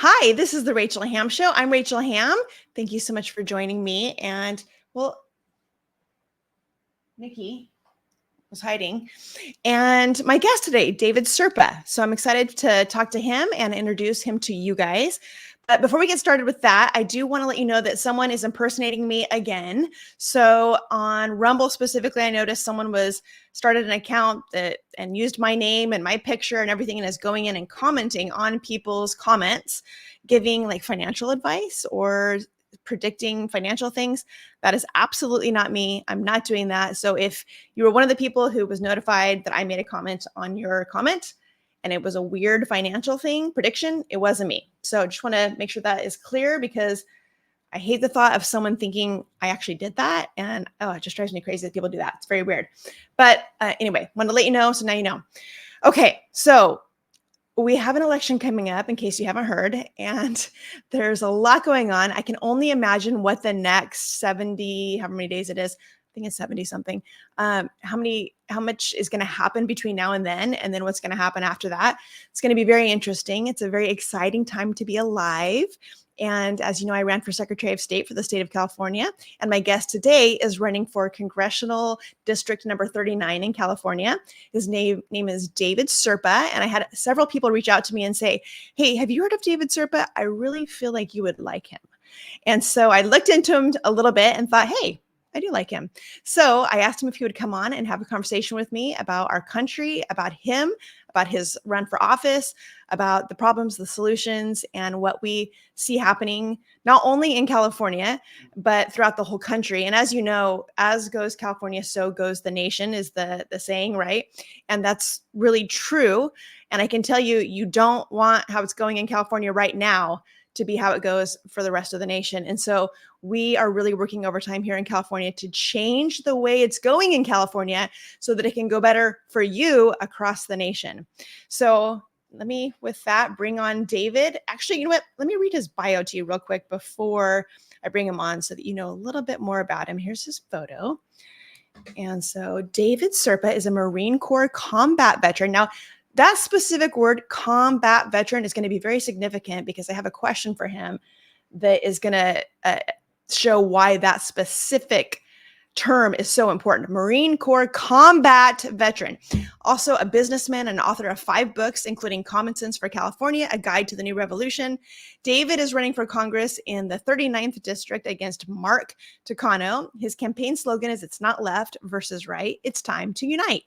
Hi, this is the Rachel Hamm Show. I'm Rachel Hamm. Thank you so much for joining me. And well, Nikki was hiding. And my guest today, David Serpa. So I'm excited to talk to him and introduce him to you guys. But before we get started with that, I do want to let you know that someone is impersonating me again. So on Rumble specifically, I noticed someone was started an account that and used my name and my picture and everything and is going in and commenting on people's comments, giving like financial advice or predicting financial things. That is absolutely not me. I'm not doing that. So if you were one of the people who was notified that I made a comment on your comment and it was a weird financial thing, prediction, it wasn't me. So I just want to make sure that is clear because I hate the thought of someone thinking I actually did that. And it just drives me crazy that people do that. It's very weird. But anyway, wanted to let you know. So now you know. Okay. So we have an election coming up in case you haven't heard, and there's a lot going on. I can only imagine what the next 70, however many days it is, I think it's 70 something, how much is going to happen between now and then what's going to happen after that. It's going to be very interesting. It's a very exciting time to be alive. And as you know, I ran for Secretary of State for the state of California. And my guest today is running for Congressional District number 39 in California. His name is David Serpa. And I had several people reach out to me and say, hey, have you heard of David Serpa? I really feel like you would like him. And so I looked into him a little bit and thought, hey, I do like him. So I asked him if he would come on and have a conversation with me about our country, about him, about his run for office, about the problems, the solutions, and what we see happening, not only in California, but throughout the whole country. And as you know, as goes California, so goes the nation is the saying, right? And that's really true. And I can tell you, you don't want how it's going in California right now to be how it goes for the rest of the nation. And so we are really working overtime here in California to change the way it's going in California so that it can go better for you across the nation. So let me, with that, bring on David. Actually, you know what? Let me read his bio to you real quick before I bring him on so that you know a little bit more about him. Here's his photo. And so David Serpa is a Marine Corps combat veteran. Now, that specific word, combat veteran, is going to be very significant because I have a question for him that is going to show why that specific term is so important. Marine Corps combat veteran. Also a businessman and author of 5 books, including Common Sense for California, A Guide to the New Revolution. David is running for Congress in the 39th District against Mark Takano. His campaign slogan is, "It's not left versus right, it's time to unite."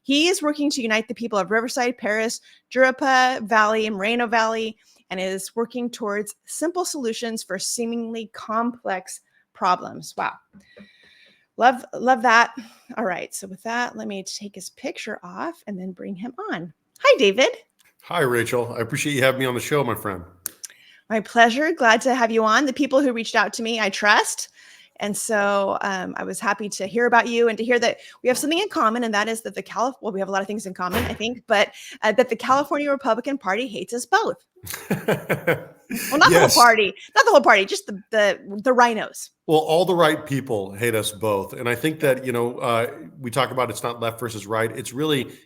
He is working to unite the people of Riverside, Paris, Jurupa Valley, and Moreno Valley, and is working towards simple solutions for seemingly complex problems. Wow. Love that. All right. So with that, let me take his picture off and then bring him on. Hi, David. Hi, Rachel. I appreciate you having me on the show, my friend. My pleasure. Glad to have you on. The people who reached out to me, I trust. And so I was happy to hear about you and to hear that we have something in common, and that is that we have a lot of things in common, I think, but that the California Republican Party hates us both. Well, not Yes. the whole party, just the rhinos. Well, all the right people hate us both. And I think that, we talk about it's not left versus right.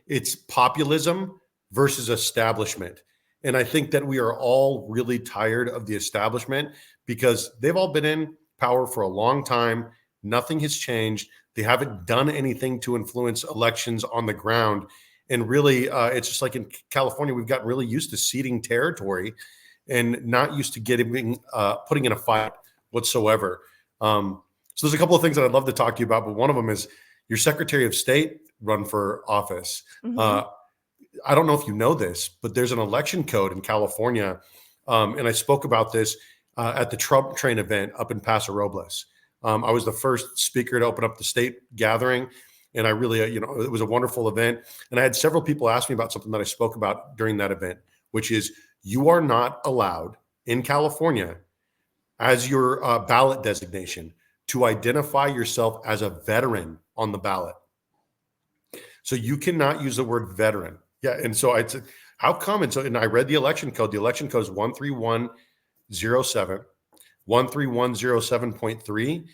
It's populism versus establishment. And I think that we are all really tired of the establishment because they've all been in power for a long time. Nothing has changed. They haven't done anything to influence elections on the ground. And really, it's just like in California, we've gotten really used to ceding territory and not used to putting in a fight whatsoever. So there's a couple of things that I'd love to talk to you about, but one of them is your Secretary of State run for office. Mm-hmm. I don't know if you know this, but there's an election code in California. And I spoke about this at the Trump Train event up in Paso Robles. I was the first speaker to open up the state gathering. And I really, it was a wonderful event. And I had several people ask me about something that I spoke about during that event, which is you are not allowed in California as your ballot designation to identify yourself as a veteran on the ballot. So you cannot use the word veteran. Yeah. And so I said, how come? And I read the election code. The election code is 13107, 13107.3,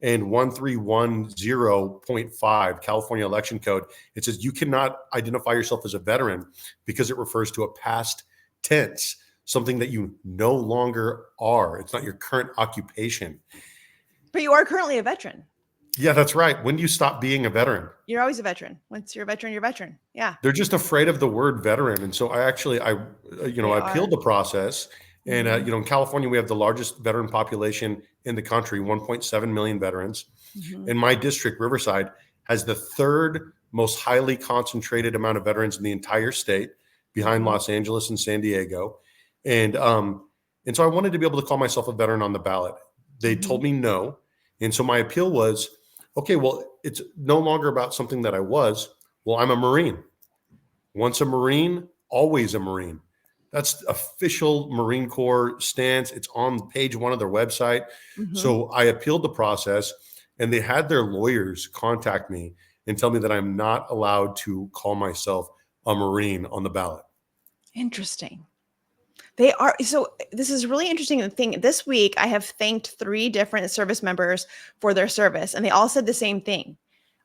and 1310.5 California election code. It says you cannot identify yourself as a veteran because it refers to a past tense. something that you no longer are. It's not your current occupation. But you are currently a veteran. Yeah, that's right. When do you stop being a veteran? You're always a veteran. Once you're a veteran, you're a veteran. Yeah. They're just afraid of the word veteran. And so I They appealed are. the process. And, Mhm. in California, we have the largest veteran population in the country, 1.7 million veterans. Mhm. And my district, Riverside, has the third most highly concentrated amount of veterans in the entire state, behind Mhm. Los Angeles and San Diego. And, and so I wanted to be able to call myself a veteran on the ballot. They Mhm. told me no. And so my appeal was, okay, well, it's no longer about something that I was. Well, I'm a Marine. Once a Marine, always a Marine. That's official Marine Corps stance. It's on page 1 of their website. Mhm. So I appealed the process, and they had their lawyers contact me and tell me that I'm not allowed to call myself a Marine on the ballot. Interesting. They are. So this is really interesting. The thing this week, I have thanked 3 different service members for their service, and they all said the same thing.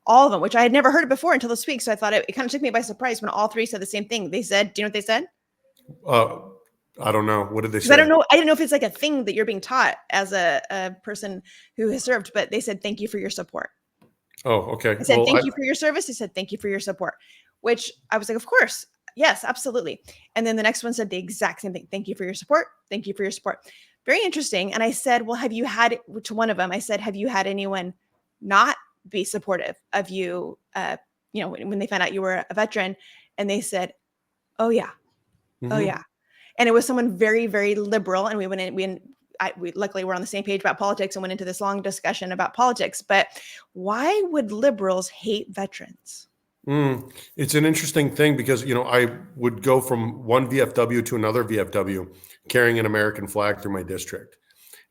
All of them, which I had never heard of before until this week. So I thought it kind of took me by surprise when all 3 said the same thing. They said, "Do you know what they said?" Uh, I don't know. What did they Because I don't say? know. I didn't know if it's like a thing that you're being taught as a person who has served. But they said, "Thank you for your support." Oh, okay. I said, Well, "Thank you for your service." He said, "Thank you for your support," which I was like, "Of course. Yes, absolutely." And then the next one said the exact same thing. "Thank you for your support. Thank you for your support." Very interesting. And I said, "Well, have you had," to one of them, I said, "Have you had anyone not be supportive of you, when they found out you were a veteran?" And they said, "Oh, yeah. Oh, mhm. yeah." And it was someone very, very liberal. And we went in, we luckily were on the same page about politics and went into this long discussion about politics. But why would liberals hate veterans? It's an interesting thing because, I would go from one VFW to another VFW carrying an American flag through my district.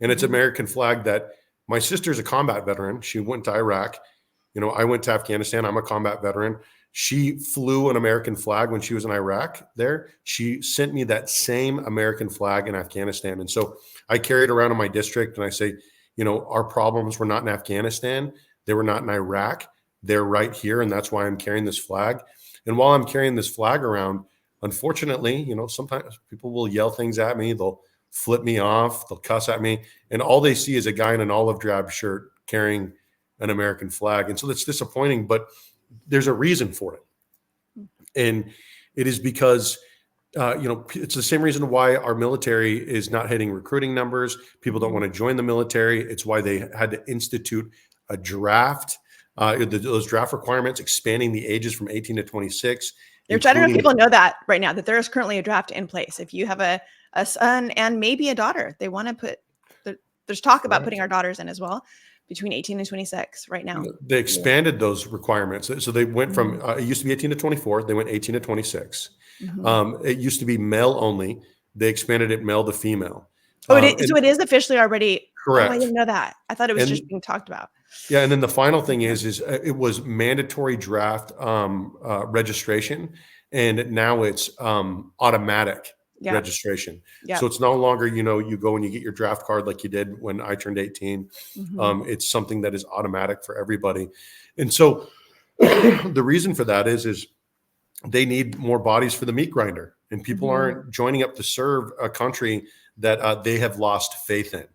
And it's an Mhm. American flag that my sister's a combat veteran. She went to Iraq. I went to Afghanistan. I'm a combat veteran. She flew an American flag when she was in Iraq there. She sent me that same American flag in Afghanistan. And so I carry it around in my district and I say, our problems were not in Afghanistan. They were not in Iraq. They're right here. And that's why I'm carrying this flag. And while I'm carrying this flag around, unfortunately, sometimes people will yell things at me. They'll flip me off. They'll cuss at me. And all they see is a guy in an olive drab shirt carrying an American flag. And so that's disappointing, but there's a reason for it. And it is because, it's the same reason why our military is not hitting recruiting numbers. People don't Mhm. want to join the military. It's why they had to institute a draft, those draft requirements, expanding the ages from 18 to 26, Which I don't know if including people know that right now, that there is currently a draft in place. If you have a son and maybe a daughter, they want to put, there's talk about putting correct. our daughters in as well between 18 and 26 right now. They Yeah. expanded those requirements. So they went Mhm. from, it used to be 18 to 24. They went 18 to 26. Mhm. It used to be male only. They expanded it male to female. Oh, so And it is officially already. Oh, I correct. didn't know that. I thought it was And just being talked about. yeah, and then the final thing Okay. is it was mandatory draft registration, and now it's automatic Yeah. registration. Yeah. So it's no longer, you go and you get your draft card like you did when I turned 18. Mhm. It's something that is automatic for everybody, and so the reason for that is they need more bodies for the meat grinder, and people Mhm. aren't joining up to serve a country that they have lost faith in.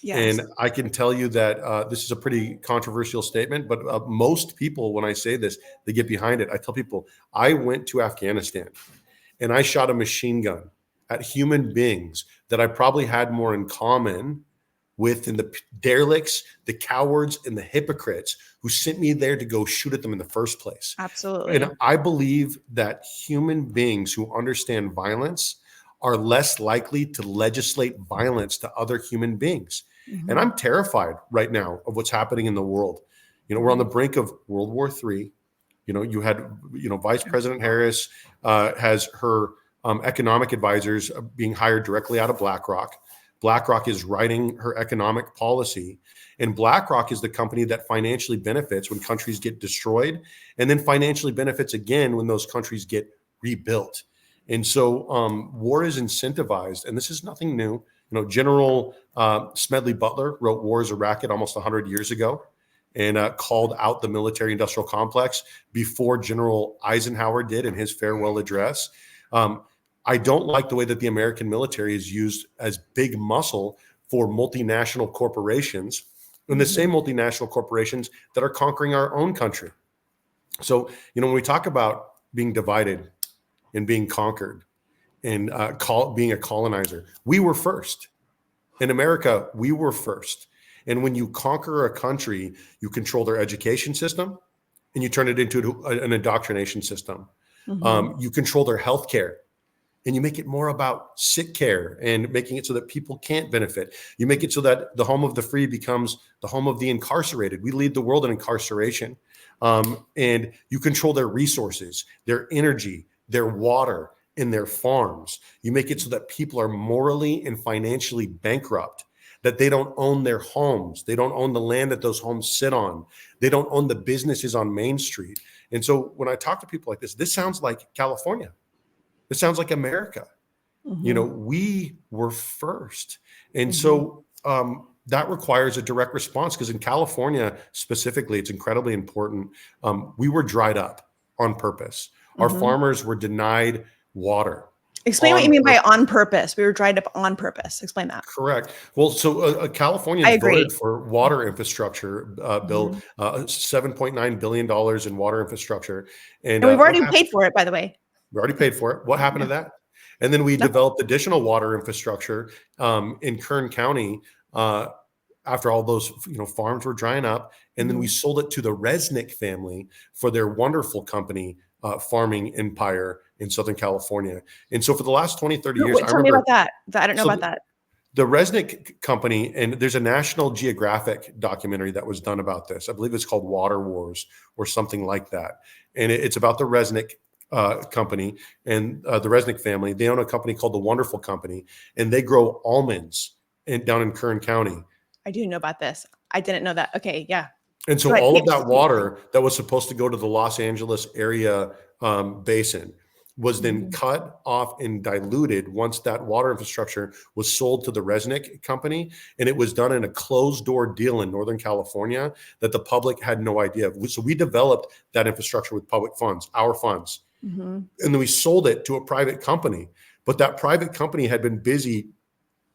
And Yes. I can tell you that this is a pretty controversial statement, but most people, when I say this, they get behind it. I tell people, I went to Afghanistan and I shot a machine gun at human beings that I probably had more in common with than the derelicts, the cowards, and the hypocrites who sent me there to go shoot at them in the first place. And Absolutely. I believe that human beings who understand violence are less likely to legislate violence to other human beings. And Mhm. I'm terrified right now of what's happening in the world. We're on the Mhm. brink of World War III. You had, Vice Yeah. President Harris has her economic advisors being hired directly out of BlackRock. BlackRock is writing her economic policy. And BlackRock is the company that financially benefits when countries get destroyed and then financially benefits again when those countries get rebuilt. And so war is incentivized, and this is nothing new. General Smedley Butler wrote War is a Racket almost 100 years ago and called out the military industrial complex before General Eisenhower did in his farewell address. Um, I don't like the way that the American military is used as big muscle for multinational corporations, and the same multinational corporations that are conquering our own country. So, when we talk about being divided and being conquered and being a colonizer, we were first. In America, we were first. And when you conquer a country, you control their education system and you turn it into an indoctrination system. You control their healthcare and you make it more about sick care and making it so that people can't benefit. You make it so that the home of the free becomes the home of the incarcerated. We lead the world in incarceration. And you control their resources, their energy, their water, and their farms. You make it so that people are morally and financially bankrupt, that they don't own their homes. They don't own the land that those homes sit on. They don't own the businesses on Main Street. And so when I talk to people like this sounds like California. This sounds like America. We were first. And so that requires a direct response, because in California specifically, it's incredibly important. We were dried up on purpose. Our farmers were denied water. Explain what you mean by on purpose. We were dried up on purpose. Explain that. Correct. Well, so California voted for water infrastructure bill, $7.9 billion in water infrastructure. And we've already paid for it, by the way. We already paid for it. What happened to that? And then we developed additional water infrastructure in Kern County after all those farms were drying up. And then we sold it to the Resnick family for their wonderful company, farming empire in Southern California. And so for the last 20, 30 years, tell me about that. I don't know about that. The Resnick company, and there's a National Geographic documentary that was done about this. I believe it's called Water Wars or something like that. And it's about the Resnick company and the Resnick family. They own a company called the Wonderful Company, and they grow almonds down in Kern County. I do know about this. I didn't know that. Okay, yeah. And so all of that water that was supposed to go to the Los Angeles area basin was then cut off and diluted once that water infrastructure was sold to the Resnick company. And it was done in a closed door deal in Northern California that the public had no idea of. So we developed that infrastructure with public funds, our funds. And then we sold it to a private company. But that private company had been busy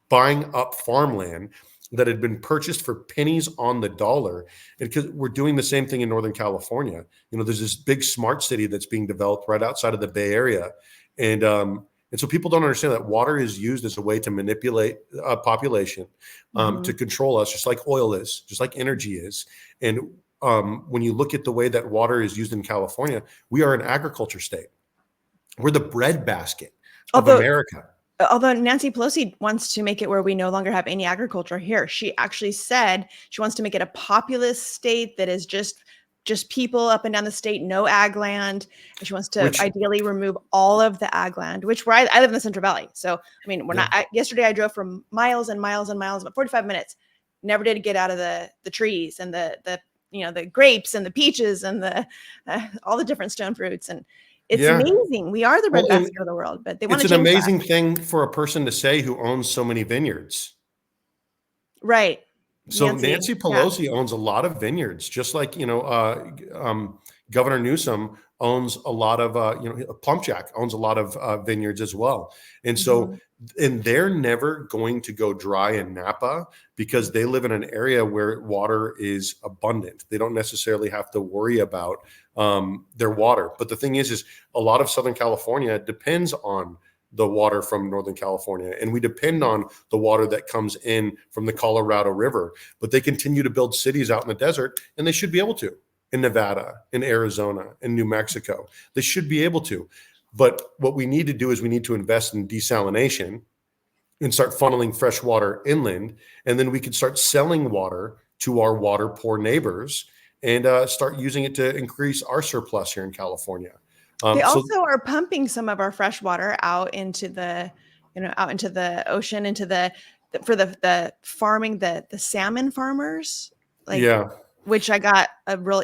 buying up farmland that had been purchased for pennies on the dollar. And because we're doing the same thing in Northern California, there's this big smart city that's being developed right outside of the Bay Area. And so people don't understand that water is used as a way to manipulate a population, to control us, just like oil is, just like energy is. And when you look at the way that water is used in California, we are an agriculture state. We're the breadbasket of America. Although Nancy Pelosi wants to make it where we no longer have any agriculture here. She actually said she wants to make it a populous state that is just people up and down the state, no ag land. And she wants to ideally remove all of the ag land, where I live in the Central Valley. So, I mean, yesterday I drove for miles and miles and miles, about 45 minutes, never did get out of the trees and the grapes and the peaches and the all the different stone fruits. And it's amazing. We are the breadbasket of the world, but they want to change that. It's an amazing thing for a person to say who owns so many vineyards. Right. So Nancy Pelosi owns a lot of vineyards, just like, Governor Newsom owns a lot of, Plumpjack owns a lot of vineyards as well. And so, and they're never going to go dry in Napa because they live in an area where water is abundant. They don't necessarily have to worry about their water. But the thing is a lot of Southern California depends on the water from Northern California. And we depend on the water that comes in from the Colorado River. But they continue to build cities out in the desert, and they should be able to. In Nevada, in Arizona, in New Mexico. They should be able to. But what we need to do is we need to invest in desalination and start funneling fresh water inland. And then we can start selling water to our water poor neighbors and start using it to increase our surplus here in California. They also are pumping some of our fresh water out into the ocean, for the farming, the salmon farmers. Which I got a real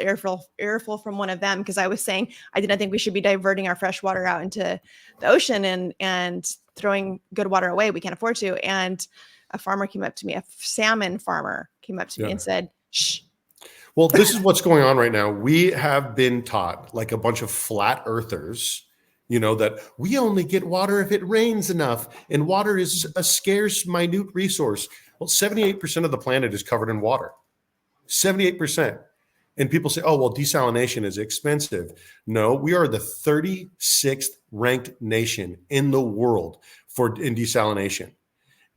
earful from one of them, because I was saying I didn't think we should be diverting our fresh water out into the ocean and throwing good water away. We can't afford to. And a salmon farmer came up to me and said, shh. Well, this is what's going on right now. We have been taught, like a bunch of flat earthers, that we only get water if it rains enough, and water is a scarce, minute resource. Well, 78% of the planet is covered in water. 78%. And people say, oh, well, desalination is expensive. No, we are the 36th ranked nation in the world in desalination.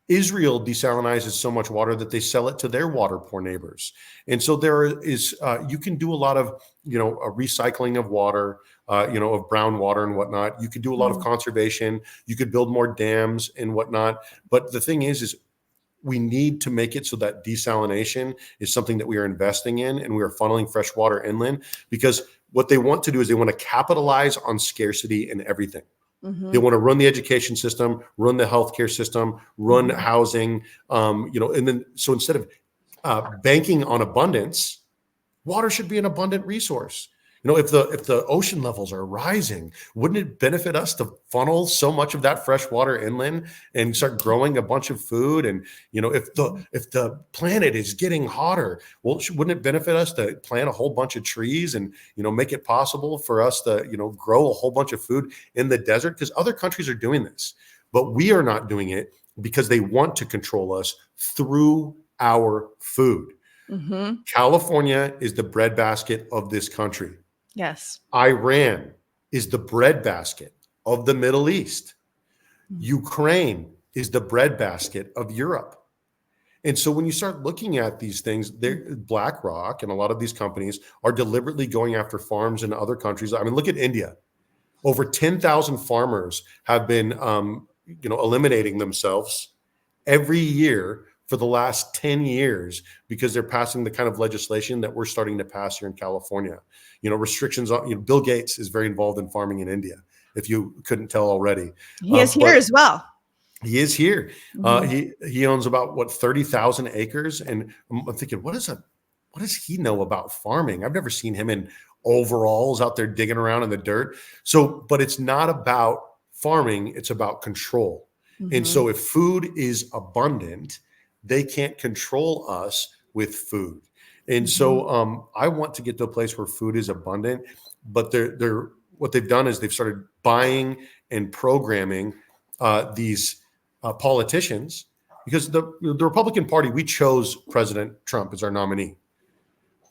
Israel desalinizes so much water that they sell it to their water poor neighbors. And so there is, you can do a lot of, a recycling of water, of brown water and whatnot. You could do a lot of conservation. You could build more dams and whatnot. But the thing is we need to make it so that desalination is something that we are investing in, and we are funneling fresh water inland, because what they want to do is they want to capitalize on scarcity in everything. They want to run the education system, run the healthcare system, run housing, and then so instead of banking on abundance, water should be an abundant resource. If the ocean levels are rising, wouldn't it benefit us to funnel so much of that fresh water inland and start growing a bunch of food? And if the planet is getting hotter, well, wouldn't it benefit us to plant a whole bunch of trees and make it possible for us to grow a whole bunch of food in the desert? Because other countries are doing this, but we are not doing it because they want to control us through our food. California is the breadbasket of this country. Yes. Iran is the breadbasket of the Middle East. Ukraine is the breadbasket of Europe. And so when you start looking at these things, BlackRock and a lot of these companies are deliberately going after farms in other countries. I mean, look at India. Over 10,000 farmers have been, eliminating themselves every year for the last 10 years because they're passing the kind of legislation that we're starting to pass here in California. Restrictions on, Bill Gates is very involved in farming in India, if you couldn't tell already. He is here as well. He is here. He owns about 30,000 acres. And I'm thinking, what does he know about farming? I've never seen him in overalls out there digging around in the dirt. So, but it's not about farming, it's about control. And so if food is abundant, they can't control us with food. And so I want to get to a place where food is abundant, but they're what they've done is they've started buying and programming these politicians, because the Republican Party, we chose President Trump as our nominee.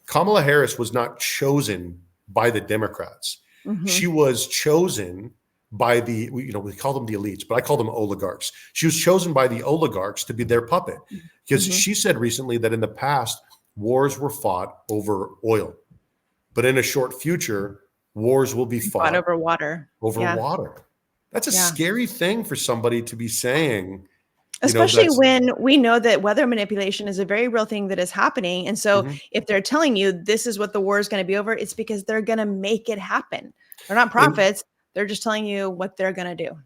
Kamala Harris was not chosen by the Democrats. She was chosen by we call them the elites, but I call them oligarchs. She was chosen by the oligarchs to be their puppet, because she said recently that in the past, wars were fought over oil, but in a short future, wars will be fought over water. Water. That's a scary thing for somebody to be saying. Especially when we know that weather manipulation is a very real thing that is happening. And so if they're telling you this is what the war is going to be over, it's because they're going to make it happen. They're not prophets. They're just telling you what they're going to do.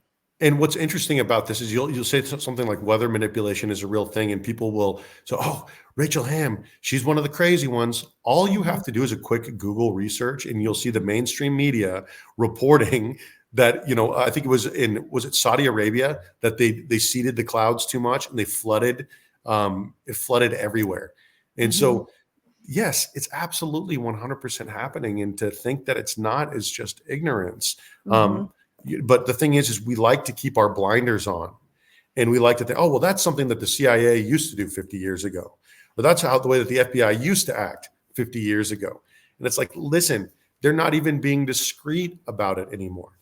And what's interesting about this is you'll say something like weather manipulation is a real thing, and people will say, oh, Rachel Hamm, she's one of the crazy ones. All you have to do is a quick Google research, and you'll see the mainstream media reporting that, I think was it Saudi Arabia, that they seeded the clouds too much and they flooded, it flooded everywhere. And so, yes, it's absolutely 100% happening. And to think that it's not is just ignorance. But the thing is we like to keep our blinders on, and we like to think, oh, well, that's something that the CIA used to do 50 years ago. Or that's the way that the FBI used to act 50 years ago. And it's like, listen, they're not even being discreet about it anymore.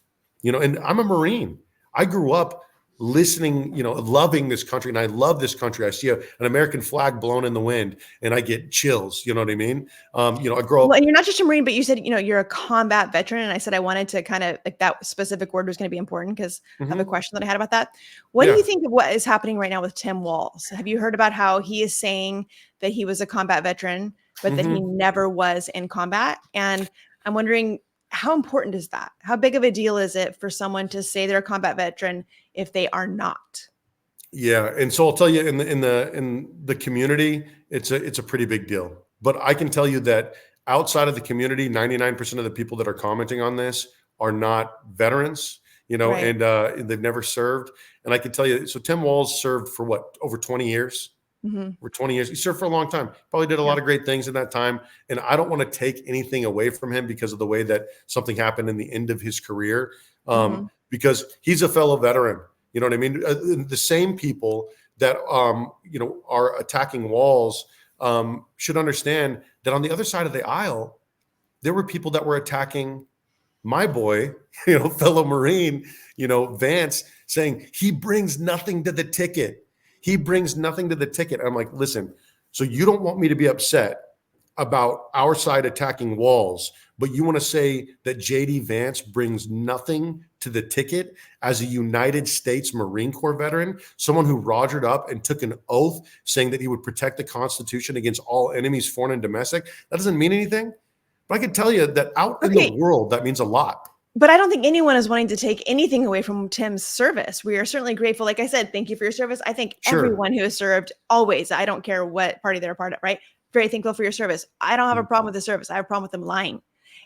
And I'm a Marine. I grew up listening, loving this country, and I love this country. I see an American flag blown in the wind and I get chills. You know what I mean? I grow up. Well, and you're not just a Marine, but you said, you're a combat veteran. And I said, I wanted to kind of like that specific word was going to be important because I have a question that I had about that. What do you think of what is happening right now with Tim Walz? Have you heard about how he is saying that he was a combat veteran, but that he never was in combat? And I'm wondering, how important is that? How big of a deal is it for someone to say they're a combat veteran if they are not? Yeah, and so I'll tell you, in the community, it's a pretty big deal. But I can tell you that outside of the community, 99% of the people that are commenting on this are not veterans, and they've never served. And I can tell you, so Tim Walz served for over 20 years. For 20 years. He served for a long time. Probably did a lot of great things in that time. And I don't want to take anything away from him because of the way that something happened in the end of his career. Mhm. because he's a fellow veteran. You know what I mean? The same people that are attacking walls should understand that on the other side of the aisle, there were people that were attacking my boy, fellow Marine, Vance, saying he brings nothing to the ticket. He brings nothing to the ticket. I'm like, listen, so you don't want me to be upset about our side attacking walls, but you want to say that JD Vance brings nothing to the ticket as a United States Marine Corps veteran, someone who rogered up and took an oath saying that he would protect the Constitution against all enemies, foreign and domestic. That doesn't mean anything. But I can tell you that out in the Okay. world, that means a lot. But I don't think anyone is wanting to take anything away from Tim's service. We are certainly grateful. Like I said, thank you for your service. I think Sure. everyone who has served always, I don't care what party they're a part of, right? Very thankful for your service. I don't have a problem with the service. I have a problem with them lying.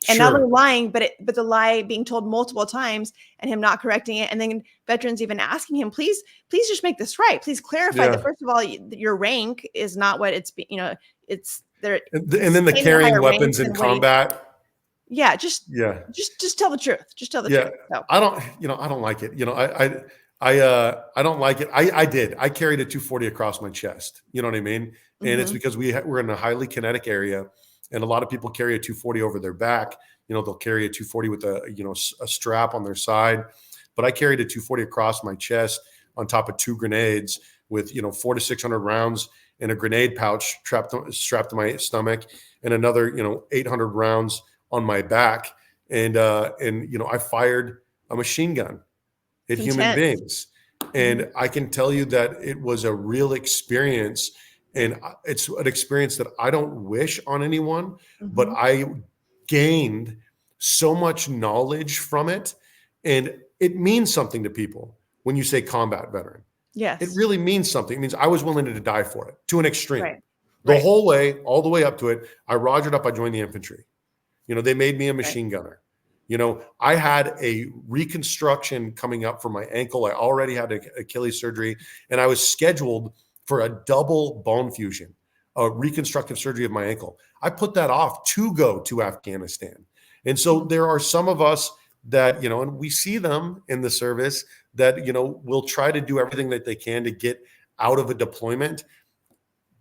And not Sure. only lying, but the lie being told multiple times and him not correcting it. And then veterans even asking him, please just make this right. Please clarify that, Yeah. first of all, your rank is not what it's, it's there. And then the carrying weapons in combat. Yeah, just Yeah. tell the truth. Just tell the truth. So. I don't like it. I don't like it. I carried a 240 across my chest. You know what I mean? And it's because we're in a highly kinetic area, and a lot of people carry a 240 over their back. They'll carry a 240 with a strap on their side, but I carried a 240 across my chest on top of 2 grenades with 400 to 600 rounds in a grenade pouch strapped to my stomach, and another 800 rounds on my back, and I fired a machine gun at human beings, and I can tell you that it was a real experience, and it's an experience that I don't wish on anyone, but I gained so much knowledge from it, and it means something to people when you say combat veteran. Yes, it really means something. It means I was willing to die for it to an extreme. Right. The whole way, all the way up to it. I rogered up. I joined the infantry. They made me a machine gunner. I had a reconstruction coming up for my ankle. I already had Achilles surgery, and I was scheduled for a double bone fusion, a reconstructive surgery of my ankle. I put that off to go to Afghanistan. And so there are some of us that, and we see them in the service that, will try to do everything that they can to get out of a deployment.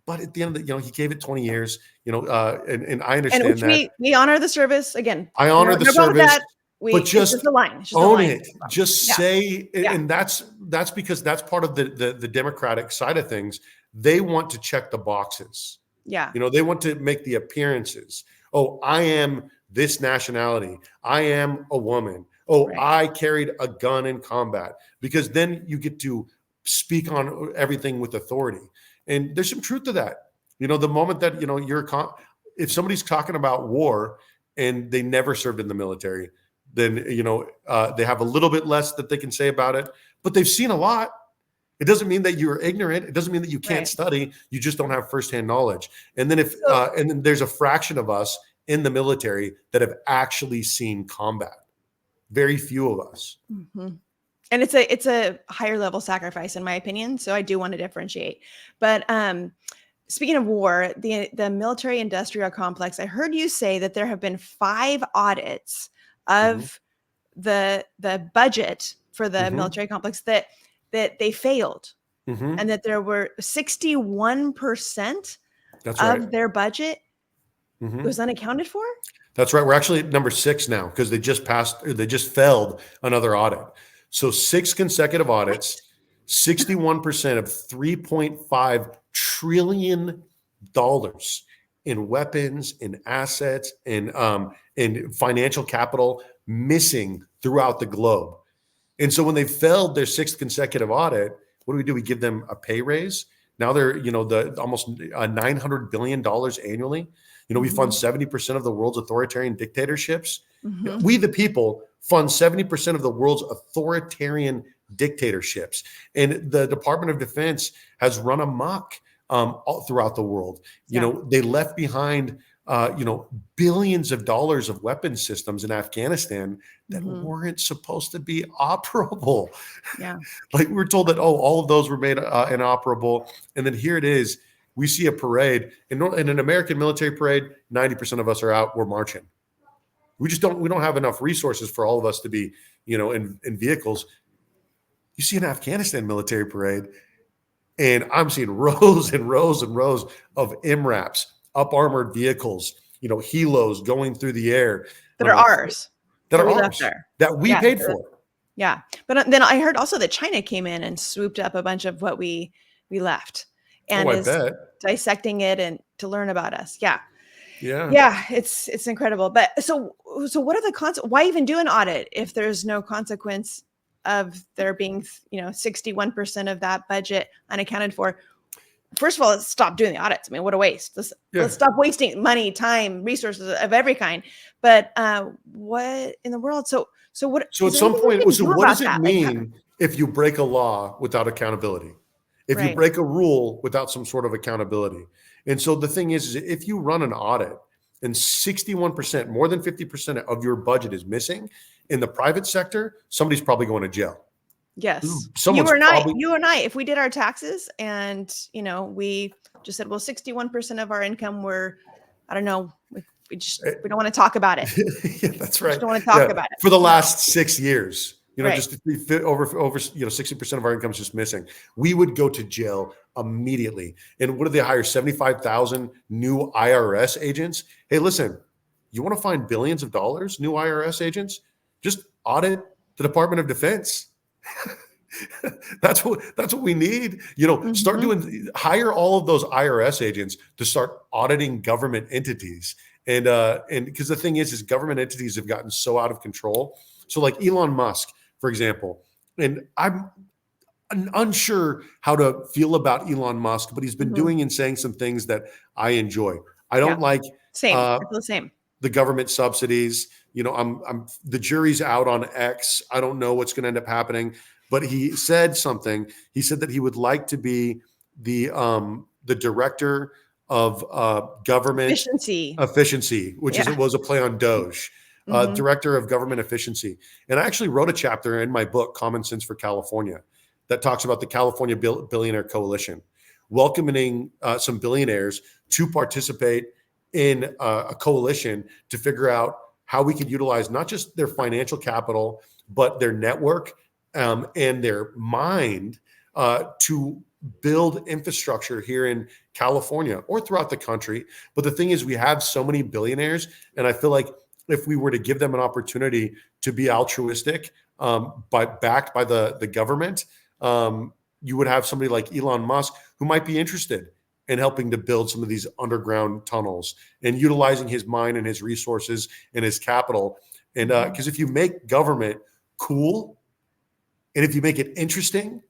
But at the end of the, he gave it 20 years, and I understand that. We honor the service again. I honor the service, but just it's the line. It's just own line. it. Just say, and that's because that's part of the Democratic side of things. They want to check the boxes. Yeah. They want to make the appearances. Oh, I am this nationality. I am a woman. Oh, I carried a gun in combat, because then you get to speak on everything with authority. And there's some truth to that. The moment that, if somebody's talking about war and they never served in the military, then, they have a little bit less that they can say about it, but they've seen a lot. It doesn't mean that you're ignorant. It doesn't mean that you can't study. You just don't have firsthand knowledge. And then and then there's a fraction of us in the military that have actually seen combat. Very few of us. Mm-hmm. And it's a higher level sacrifice, in my opinion. So I do want to differentiate. But speaking of war, the military industrial complex, I heard you say that there have been 5 audits of the budget for the military complex that they failed, and that there were 61% of their budget was unaccounted for. That's right. We're actually at number 6 now, because they just failed another audit. So 6 consecutive audits, 61% of $3.5 trillion in weapons, in assets, in financial capital missing throughout the globe. And so when they failed their 6th consecutive audit, what do? We give them a pay raise. Now they're, the almost $900 billion annually. We fund 70% of the world's authoritarian dictatorships. We, the people, fund 70% of the world's authoritarian dictatorships. And the Department of Defense has run amok all throughout the world. They left behind, billions of dollars of weapon systems in Afghanistan that weren't supposed to be operable. Yeah. Like, we were told that, all of those were made inoperable. And then here it is. We see a parade, in an American military parade, 90% of us are out, we're marching. We don't have enough resources for all of us to be in vehicles. You see an Afghanistan military parade, and I'm seeing rows and rows and rows of MRAPs, up armored vehicles, helos going through the air. That And are I'm like, ours. that That are we left ours, there. that we Yeah. paid for. Yeah. But then I heard also that China came in and swooped up a bunch of what we left and I is bet. dissecting it and to learn about us. Yeah. Yeah. Yeah, it's incredible. But so what are the why even do an audit if there's no consequence of there being, 61% of that budget unaccounted for? First of all, let's stop doing the audits. I mean, what a waste. Let's stop wasting money, time, resources of every kind. But what in the world? So what? So Is at there some anything we point, can so do what about does it that? mean if you break a law without accountability? If you Right. break a rule without some sort of accountability? And so the thing is if you run an audit and 61%, more than 50% of your budget is missing in the private sector, somebody's probably going to jail. Yes. Someone's probably You and I, if we did our taxes and, we just said, well, 61% of our income were, I don't know, we don't want to talk about it. Yeah, that's We right. just don't want to talk about it. For the last 6 years, Right. just over 60% of our income is just missing. We would go to jail immediately. And what do they hire? 75,000 new IRS agents. Hey, listen, you want to find billions of dollars, new IRS agents? Just audit the Department of Defense. That's what we need. Start hire all of those IRS agents to start auditing government entities. And because the thing is government entities have gotten so out of control. So like Elon Musk, for example, and I'm unsure how to feel about Elon Musk, but he's been doing and saying some things that I enjoy. I don't like same. I feel the same. The government subsidies. I'm the jury's out on X. I don't know what's going to end up happening, but he said something. He said that he would like to be the director of government efficiency, which was a play on Doge. Director of government efficiency. And I actually wrote a chapter in my book, Common Sense for California, that talks about the California Billionaire Coalition, welcoming some billionaires to participate in a coalition to figure out how we could utilize not just their financial capital, but their network and their mind to build infrastructure here in California or throughout the country. But the thing is, we have so many billionaires, and I feel like if we were to give them an opportunity to be altruistic, backed by the government, you would have somebody like Elon Musk who might be interested in helping to build some of these underground tunnels and utilizing his mind and his resources and his capital. And because if you make government cool, and if you make it interesting,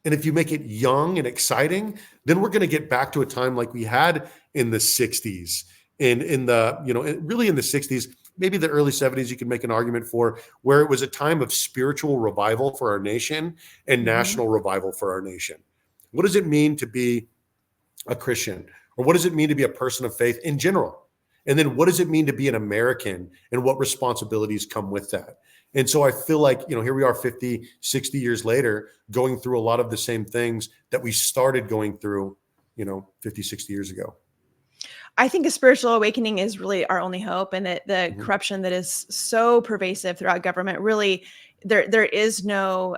and if you make it young and exciting, then we're going to get back to a time like we had in the 60s and really in the 60s, maybe the early 70s, you can make an argument for, where it was a time of spiritual revival for our nation and national revival for our nation. What does it mean to be a Christian? Or what does it mean to be a person of faith in general? And then what does it mean to be an American, and what responsibilities come with that? And so I feel like, here we are 50, 60 years later, going through a lot of the same things that we started going through, 50, 60 years ago. I think a spiritual awakening is really our only hope, and that the corruption that is so pervasive throughout government, really, there is no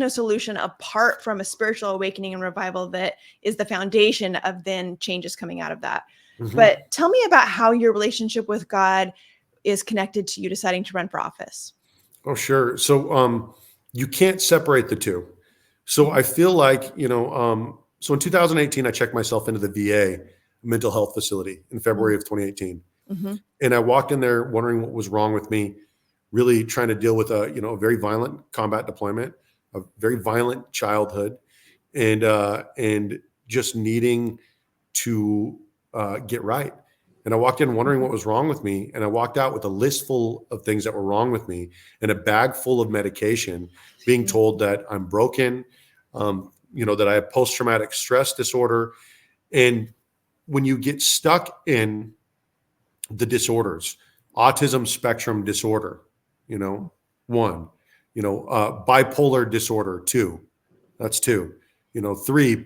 solution apart from a spiritual awakening and revival that is the foundation of then changes coming out of that. But tell me about how your relationship with God is connected to you deciding to run for office. Oh, sure. So you can't separate the two. So I feel like, so in 2018, I checked myself into the VA mental health facility in February of 2018. And I walked in there wondering what was wrong with me, really trying to deal with a very violent combat deployment, a very violent childhood, and just needing to get right. And I walked in wondering what was wrong with me. And I walked out with a list full of things that were wrong with me and a bag full of medication, being told that I'm broken, that I have post-traumatic stress disorder. And when you get stuck in the disorders, autism spectrum disorder, 1, bipolar disorder, 2, that's 2, 3,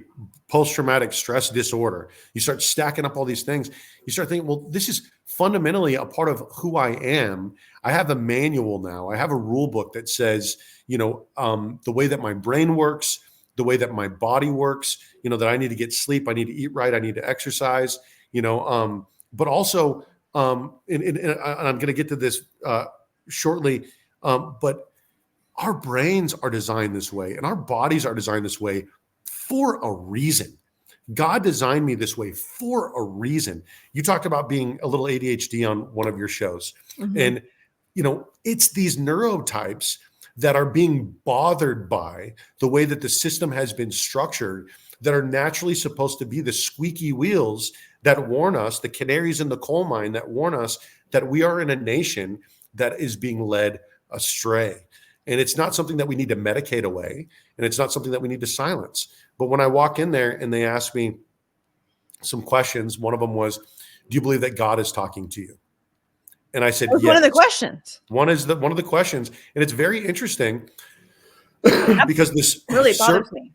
post-traumatic stress disorder. You start stacking up all these things. You start thinking, well, this is fundamentally a part of who I am. I have a manual now. I have a rule book that says, the way that my brain works, the way that my body works, that I need to get sleep, I need to eat right, I need to exercise, but also, and I'm going to get to this shortly, but our brains are designed this way and our bodies are designed this way for a reason. God designed me this way for a reason. You talked about being a little ADHD on one of your shows. Mm-hmm. And, it's these neurotypes that are being bothered by the way that the system has been structured that are naturally supposed to be the squeaky wheels that warn us, the canaries in the coal mine that warn us that we are in a nation that is being led astray. And it's not something that we need to medicate away. And it's not something that we need to silence. But when I walk in there and they ask me some questions, one of them was, do you believe that God is talking to you? And I said, That was yes. one of the questions. One of the questions. And it's very interesting because this really bothers me.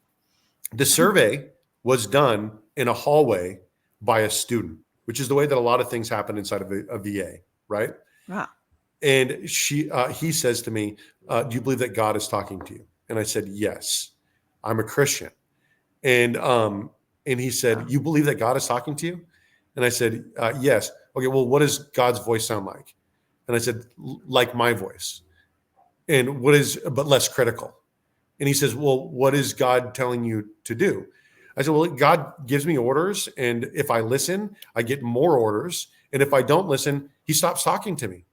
The survey was done in a hallway by a student, which is the way that a lot of things happen inside of a VA, right? Wow. And he says to me, do you believe that God is talking to you? And I said, yes, I'm a Christian. And he said, you believe that God is talking to you? And I said, yes. Okay, well, what does God's voice sound like? And I said, like my voice. And but less critical. And he says, well, what is God telling you to do? I said, well, God gives me orders. And if I listen, I get more orders. And if I don't listen, he stops talking to me.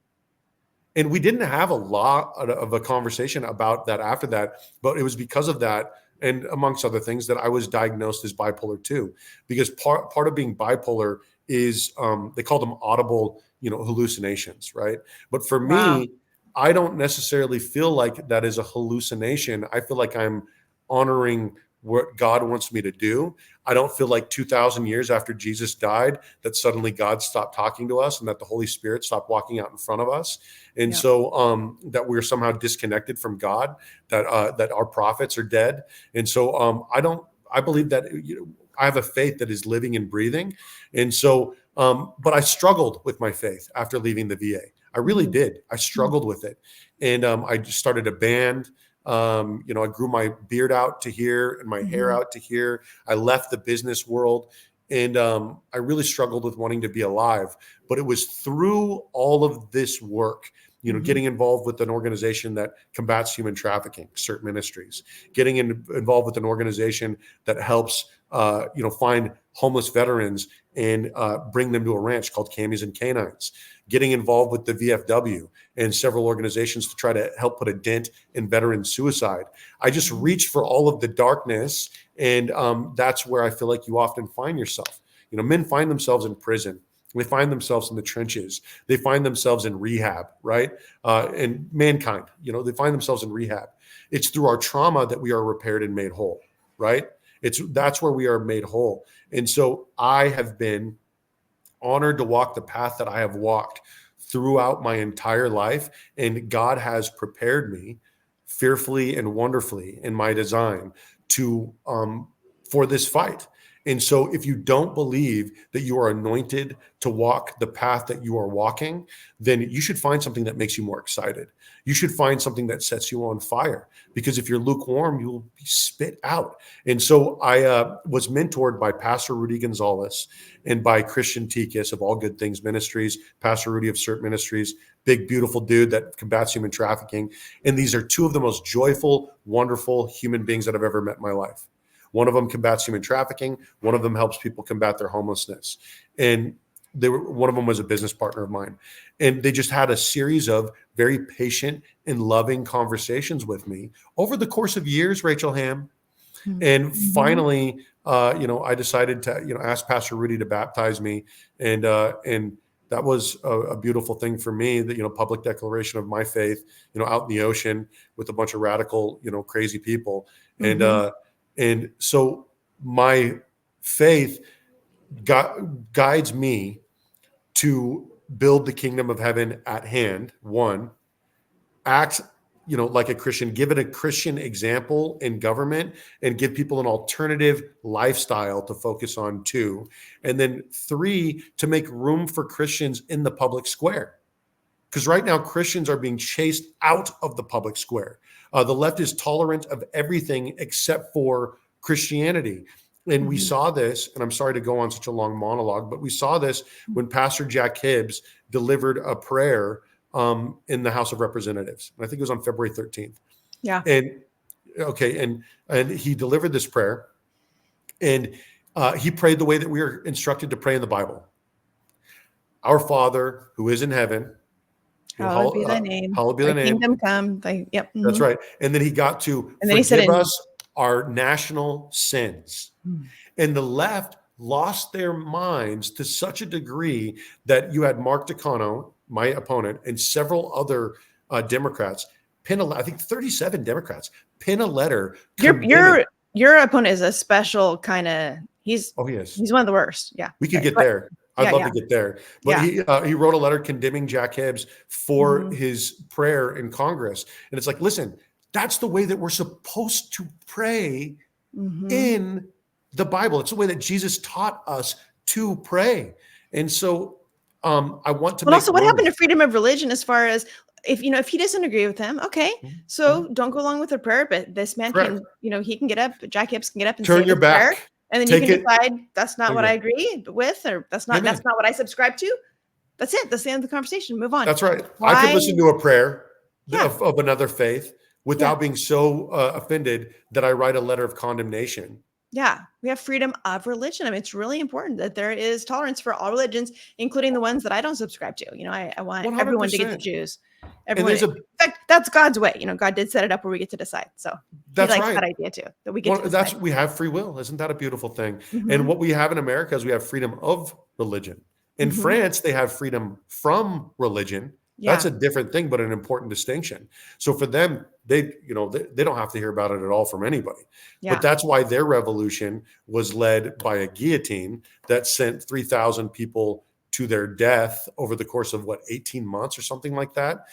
And we didn't have a lot of a conversation about that after that, but it was because of that, and amongst other things, that I was diagnosed as bipolar 2. Because part of being bipolar is they call them audible, hallucinations, right? But for me, I don't necessarily feel like that is a hallucination. I feel like I'm honoring what God wants me to do. I don't feel like 2,000 years after Jesus died that suddenly God stopped talking to us and that the Holy Spirit stopped walking out in front of us. And so that we're somehow disconnected from God, that our prophets are dead. And so I believe that I have a faith that is living and breathing. And so, but I struggled with my faith after leaving the VA. I really did. I struggled with it. And I just started a band. I grew my beard out to here and my hair out to here. I left the business world, and I really struggled with wanting to be alive. But it was through all of this work, getting involved with an organization that combats human trafficking, CERT Ministries, getting involved with an organization that helps, find homeless veterans and bring them to a ranch called Camis and Canines, getting involved with the VFW and several organizations to try to help put a dent in veteran suicide. I just reached for all of the darkness, and that's where I feel like you often find yourself. Men find themselves in prison. They find themselves in the trenches. They find themselves in rehab, right? And mankind, they find themselves in rehab. It's through our trauma that we are repaired and made whole, right? That's where we are made whole. And so I have been honored to walk the path that I have walked throughout my entire life. And God has prepared me fearfully and wonderfully in my design to for this fight. And so if you don't believe that you are anointed to walk the path that you are walking, then you should find something that makes you more excited. You should find something that sets you on fire, because if you're lukewarm, you will be spit out. And so I was mentored by Pastor Rudy Gonzalez and by Christian Tikas of All Good Things Ministries, Pastor Rudy of CERT Ministries, big, beautiful dude that combats human trafficking. And these are two of the most joyful, wonderful human beings that I've ever met in my life. One of them combats human trafficking. One of them helps people combat their homelessness. And one of them was a business partner of mine. And they just had a series of very patient and loving conversations with me over the course of years, Rachel Hamm. And finally, I decided to, ask Pastor Rudy to baptize me. And that was a beautiful thing for me, that, public declaration of my faith, out in the ocean with a bunch of radical, crazy people. And so my faith guides me to build the kingdom of heaven at hand, one, act like a Christian, give it a Christian example in government, and give people an alternative lifestyle to focus on too. And then 3, to make room for Christians in the public square. Because right now Christians are being chased out of the public square. The left is tolerant of everything except for Christianity. And we saw this, and I'm sorry to go on such a long monologue, but we saw this when Pastor Jack Hibbs delivered a prayer in the House of Representatives. And I think it was on February 13th. Yeah. And he delivered this prayer, and he prayed the way that we are instructed to pray in the Bible. Our Father who is in heaven, hallowed be thy name. Hallowed be thy name. Kingdom come. That's right. And then he got to and then he said, us our national sins. And the left lost their minds to such a degree that you had Mark Takano, my opponent, and several other Democrats I think 37 Democrats pin a letter. Your opponent is a special kind of. He is. He's one of the worst. Yeah, we could get there. I'd love to get there. But he wrote a letter condemning Jack Hibbs for his prayer in Congress. And it's like, listen, that's the way that we're supposed to pray in the Bible. It's the way that Jesus taught us to pray. And so I want to But also, what happened to freedom of religion as far as if he doesn't agree with them, okay, so don't go along with the prayer, but this man can, he can get up, Jack Hibbs can get up and turn your back. Prayer, and then you can decide that's not what I agree with, or that's not what I subscribe to. That's it. That's the end of the conversation. Move on. That's right. I could listen to a prayer of another faith without being so offended that I write a letter of condemnation. Yeah, we have freedom of religion. I mean, it's really important that there is tolerance for all religions, including the ones that I don't subscribe to. I want 100%. Everyone to get to choose. Everyone. In fact, that's God's way. God did set it up where we get to decide. So that's he likes that idea too. That we get to decide. We have free will. Isn't that a beautiful thing? And what we have in America is we have freedom of religion. In France, they have freedom from religion. Yeah. That's a different thing, but an important distinction. So for them, they don't have to hear about it at all from anybody. Yeah. But that's why their revolution was led by a guillotine that sent 3,000 people to their death over the course of 18 months or something like that,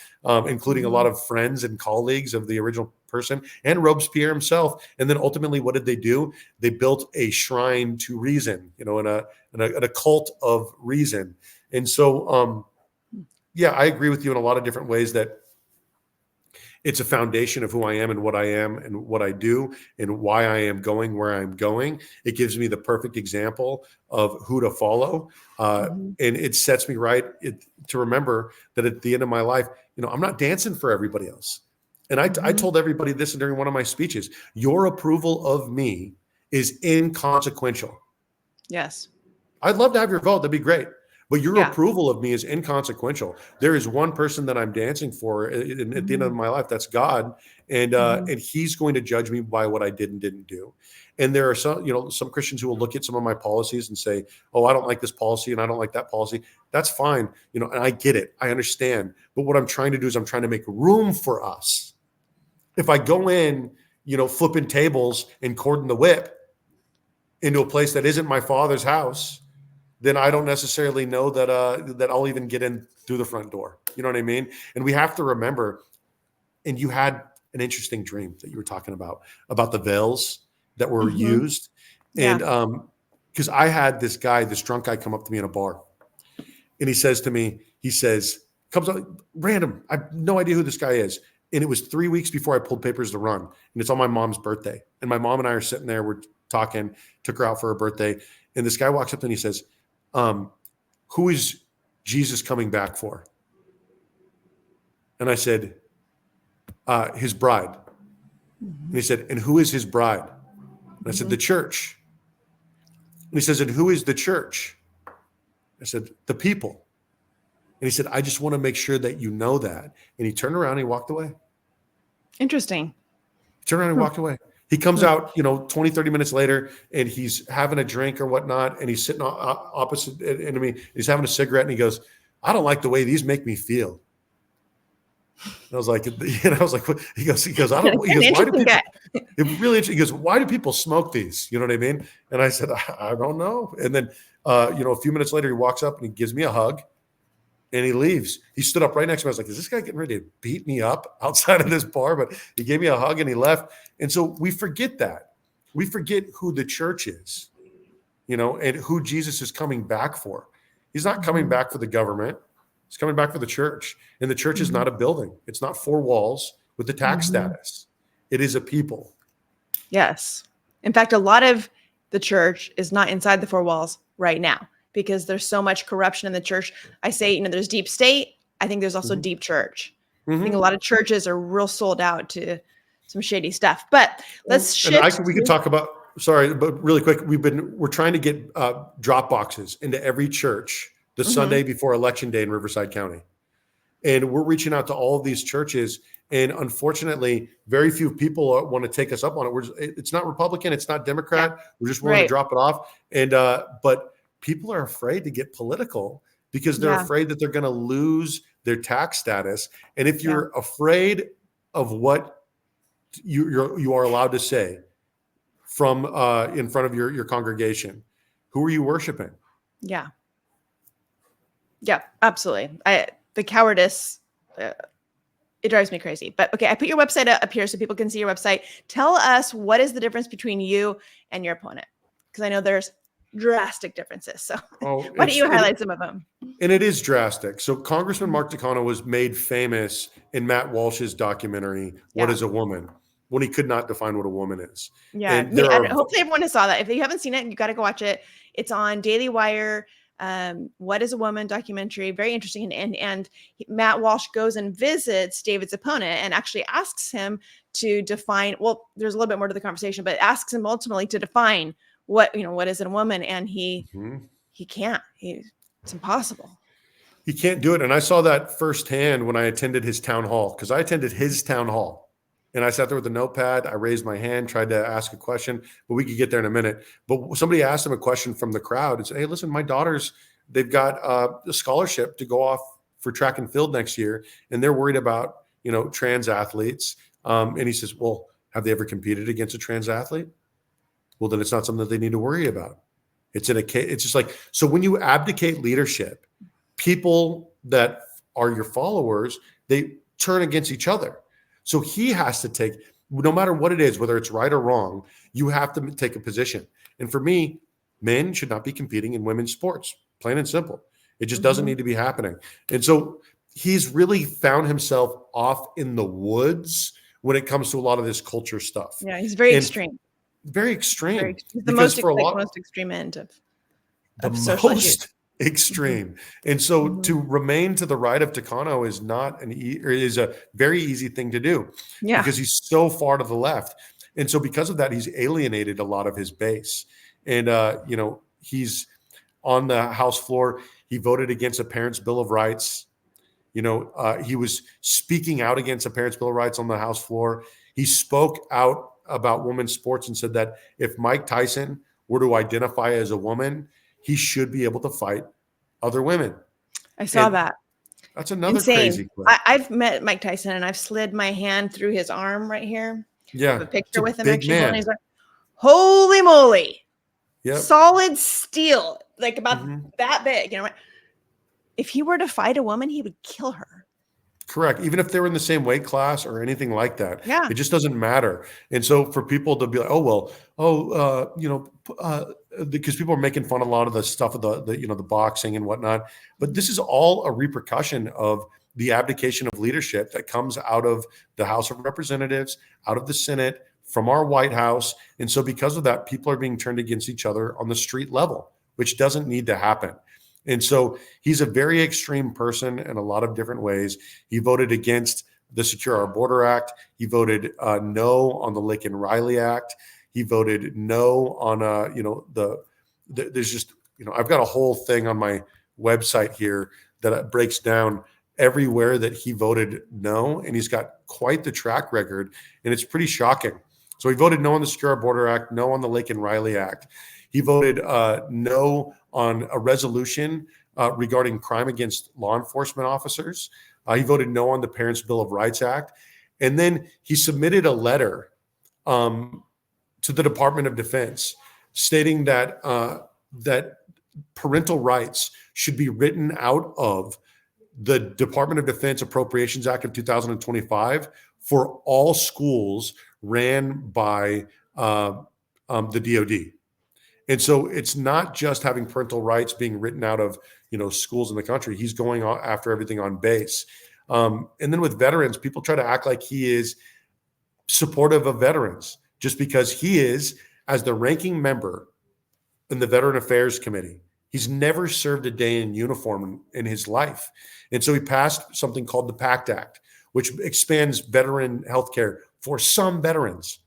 including a lot of friends and colleagues of the original person and Robespierre himself. And then ultimately, what did they do? They built a shrine to reason, and a cult of reason. And so, I agree with you in a lot of different ways that it's a foundation of who I am and what I am and what I do and why I am going where I'm going. It gives me the perfect example of who to follow. And it sets me right to remember that at the end of my life, I'm not dancing for everybody else. And I told everybody this during one of my speeches: your approval of me is inconsequential. Yes. I'd love to have your vote. That'd be great. But your approval of me is inconsequential. There is one person that I'm dancing for at the end of my life. That's God. And he's going to judge me by what I did and didn't do. And there are some Christians who will look at some of my policies and say, oh, I don't like this policy and I don't like that policy. That's fine. And I get it. I understand. But what I'm trying to do is I'm trying to make room for us. If I go in, flipping tables and cording the whip into a place that isn't my Father's house, then I don't necessarily know that I'll even get in through the front door. You know what I mean? And we have to remember, and you had an interesting dream that you were talking about the veils that were used. And because I had this drunk guy come up to me in a bar, and he says to me, comes up random. I have no idea who this guy is. And it was 3 weeks before I pulled papers to run. And it's on my mom's birthday. And my mom and I are sitting there, we're talking, took her out for her birthday. And this guy walks up and he says, who is Jesus coming back for? And I said, his bride. And he said, and who is his bride? And I said, the church. And he says, and who is the church? I said, the people. And he said, I just want to make sure that you know that. And he turned around and he walked away. Interesting. He turned around and walked away. He comes out, 20, 30 minutes later, and he's having a drink or whatnot, and he's sitting opposite to me. He's having a cigarette, and he goes, I don't like the way these make me feel. And I was like, what? He goes, I don't. He goes, why do people? It really interesting. He goes, why do people smoke these? You know what I mean? And I said, I don't know. And then, a few minutes later, he walks up and he gives me a hug, And he leaves. He stood up right next to me. I was like, is this guy getting ready to beat me up outside of this bar? But he gave me a hug and he left. And so we forget that. We forget who the church is, and who Jesus is coming back for. He's not coming back for the government. He's coming back for the church. And the church is not a building. It's not four walls with the tax status. It is a people. Yes. In fact, a lot of the church is not inside the four walls right now because there's so much corruption in the church. I say, there's deep state. I think there's also deep church. I think a lot of churches are real sold out to some shady stuff. But let's shift. We could talk about, sorry, but really quick, we're trying to get drop boxes into every church the Sunday before Election Day in Riverside County. And we're reaching out to all of these churches. And unfortunately, very few people want to take us up on it. It's not Republican. It's not Democrat. Yeah. We're just willing to drop it off. And but people are afraid to get political because they're afraid that they're going to lose their tax status. And if you're afraid of what you are allowed to say from in front of your congregation, who are you worshiping? Yeah. Yeah, absolutely. The cowardice, it drives me crazy. But okay, I put your website up here so people can see your website. Tell us, what is the difference between you and your opponent? Because I know there's drastic differences. So why don't you highlight some of them? And it is drastic. So Congressman Mark Takano was made famous in Matt Walsh's documentary, What is a Woman? When he could not define what a woman is. Yeah. And hopefully everyone has saw that. If you haven't seen it, you got to go watch it. It's on Daily Wire. What is a Woman documentary, very interesting. And Matt Walsh goes and visits David's opponent and actually asks him to define, well, there's a little bit more to the conversation, but asks him ultimately to define what is a woman. And he can't, it's impossible. He can't do it. And I saw that firsthand when I attended his town hall, because I attended his town hall. And I sat there with a notepad. I raised my hand, tried to ask a question, but we could get there in a minute. But somebody asked him a question from the crowd and said, hey, listen, my daughters, they've got a scholarship to go off for track and field next year. And they're worried about, trans athletes. And he says, well, have they ever competed against a trans athlete? Well, then it's not something that they need to worry about. It's just like, so when you abdicate leadership, people that are your followers, they turn against each other. So he has to take, no matter what it is, whether it's right or wrong, you have to take a position. And for me, men should not be competing in women's sports, plain and simple. It just doesn't need to be happening. And so he's really found himself off in the woods when it comes to a lot of this culture stuff. Yeah, he's very extreme. Very extreme. He's the most extreme end of social issues. Extreme. And so to remain to the right of Takano is a very easy thing to do because he's so far to the left. And so because of that, he's alienated a lot of his base. And, he's on the House floor. He voted against a Parents' Bill of Rights. He was speaking out against a Parents' Bill of Rights on the House floor. He spoke out about women's sports and said that if Mike Tyson were to identify as a woman, he should be able to fight other women. I saw that. That's another insane. Crazy clip. I've met Mike Tyson and I've slid my hand through his arm right here. Yeah. I have a picture with him actually. Man. Holy moly. Yep. Solid steel, like about that big. If he were to fight a woman, he would kill her. Correct. Even if they were in the same weight class or anything like that. Yeah. It just doesn't matter. And so for people to be like, because people are making fun of a lot of the stuff of the boxing and whatnot, but this is all a repercussion of the abdication of leadership that comes out of the House of Representatives, out of the Senate, from our White House. And so because of that, people are being turned against each other on the street level, which doesn't need to happen. And so he's a very extreme person in a lot of different ways. He voted against the Secure Our Border Act. He voted no on the Laken Riley Act. He voted no on, there's just, I've got a whole thing on my website here that breaks down everywhere that he voted no. And he's got quite the track record. And it's pretty shocking. So he voted no on the Secure Our Border Act, no on the Laken Riley Act. He voted no on a resolution regarding crime against law enforcement officers. He voted no on the Parents' Bill of Rights Act. And then he submitted a letter to the Department of Defense stating that that parental rights should be written out of the Department of Defense Appropriations Act of 2025 for all schools ran by the DoD. And so it's not just having parental rights being written out of, schools in the country. He's going after everything on base. And then with veterans, people try to act like he is supportive of veterans just because he is, as the ranking member in the Veteran Affairs Committee. He's never served a day in uniform in his life. And so he passed something called the PACT Act, which expands veteran health care for some veterans.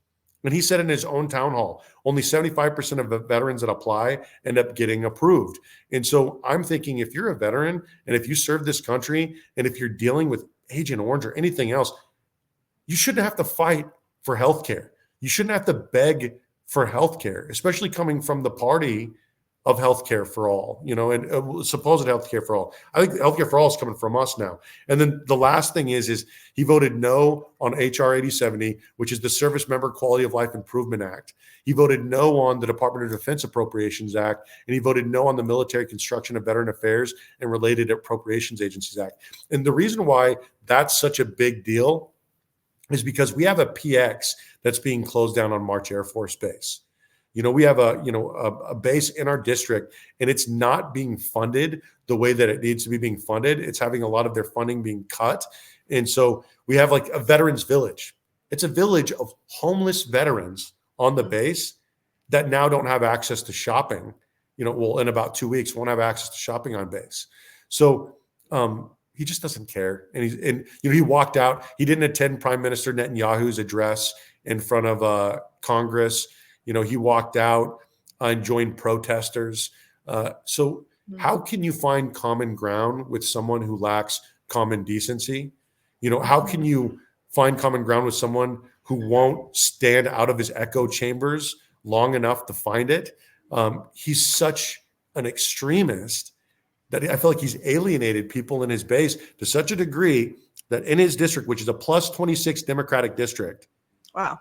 And he said in his own town hall, only 75% of the veterans that apply end up getting approved. And so I'm thinking, if you're a veteran and if you serve this country and if you're dealing with Agent Orange or anything else, you shouldn't have to fight for health care. You shouldn't have to beg for health care, especially coming from the party of healthcare for all, and supposed healthcare for all. I think healthcare for all is coming from us now. And then the last thing is he voted no on HR 8070, which is the Service Member Quality of Life Improvement Act. He voted no on the Department of Defense Appropriations Act, and he voted no on the Military Construction of Veteran Affairs and Related Appropriations Agencies Act. And the reason why that's such a big deal is because we have a PX that's being closed down on March Air Force Base. We have a base in our district, and it's not being funded the way that it needs to be being funded. It's having a lot of their funding being cut. And so we have like a veterans village. It's a village of homeless veterans on the base that now don't have access to shopping. In about 2 weeks, won't have access to shopping on base. So he just doesn't care. And he walked out. He didn't attend Prime Minister Netanyahu's address in front of Congress. He walked out and joined protesters. So how can you find common ground with someone who lacks common decency? How can you find common ground with someone who won't stand out of his echo chambers long enough to find it? He's such an extremist that I feel like he's alienated people in his base to such a degree that in his district, which is a plus 26 Democratic district, wow,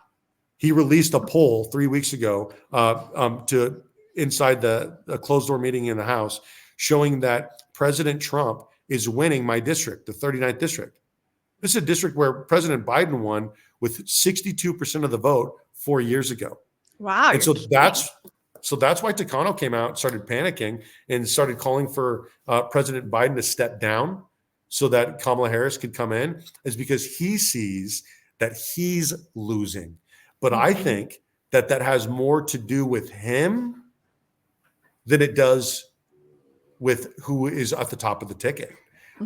he released a poll 3 weeks ago to inside the closed door meeting in the House, showing that President Trump is winning my district, the 39th district. This is a district where President Biden won with 62% of the vote 4 years ago. Wow. And so that's why Takano came out, started panicking, and started calling for President Biden to step down so that Kamala Harris could come in, is because he sees that he's losing. But I think that has more to do with him than it does with who is at the top of the ticket.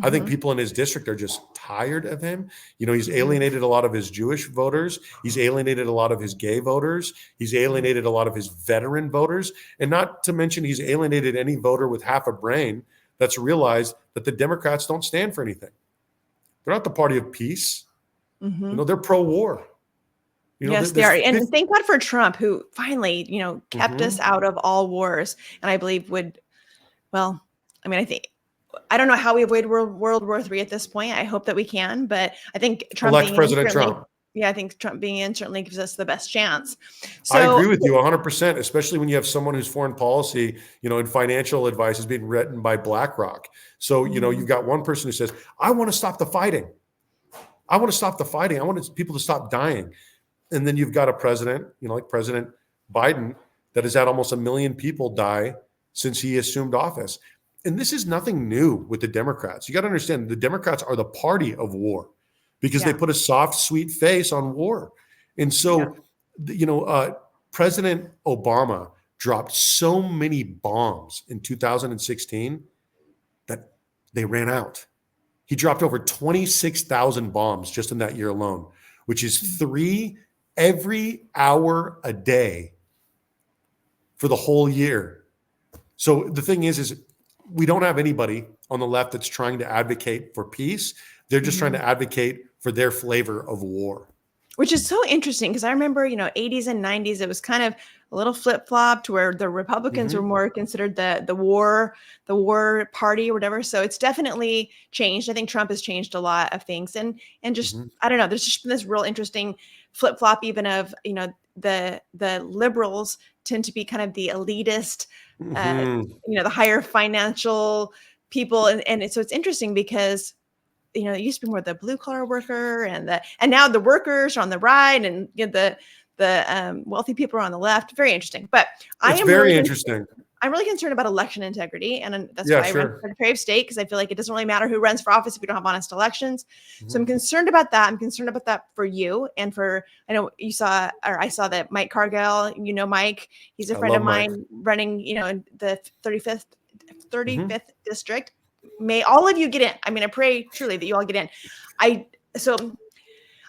I think people in his district are just tired of him. He's alienated a lot of his Jewish voters. He's alienated a lot of his gay voters. He's alienated a lot of his veteran voters. And not to mention, he's alienated any voter with half a brain that's realized that the Democrats don't stand for anything. They're not the party of peace. They're pro-war. Yes, they are. And thank God for Trump, who finally, kept us out of all wars. And I believe I don't know how we avoid World War III at this point. I hope that we can, but I think Trump elect President Trump. Yeah, I think Trump being in certainly gives us the best chance. So, I agree with you 100%, especially when you have someone whose foreign policy, and financial advice is being written by BlackRock. So, you've got one person who says, I want to stop the fighting. I want to stop the fighting. I want people to stop dying. And then you've got a president, like President Biden, that has had almost 1 million people die since he assumed office. And this is nothing new with the Democrats. You got to understand, the Democrats are the party of war because they put a soft, sweet face on war. And so, President Obama dropped so many bombs in 2016 that they ran out. He dropped over 26,000 bombs just in that year alone, which is 3 every hour a day for the whole year. So the thing is we don't have anybody on the left that's trying to advocate for peace. They're just trying to advocate for their flavor of war. Which is so interesting because I remember, 80s and 90s, it was kind of a little flip-flopped where the Republicans were more considered the war party or whatever. So it's definitely changed. I think Trump has changed a lot of things. And just, I don't know, there's just been this real interesting flip-flop even of, the liberals tend to be kind of the elitist, the higher financial people, and so it's interesting because it used to be more the blue collar worker and now the workers are on the right, and the wealthy people are on the left. Very interesting. But It's very interesting. I'm really concerned about election integrity, and that's Yeah, why I run sure. for Secretary of State, because I feel like it doesn't really matter who runs for office if we don't have honest elections. So I'm Mhm. concerned about that. I'm concerned about that for you, and I know I saw that Mike Cargill, Mike, he's a I friend of love Mike. mine running, in the 35th Mhm. district. May all of you get in. I mean, I pray truly that you all get in. So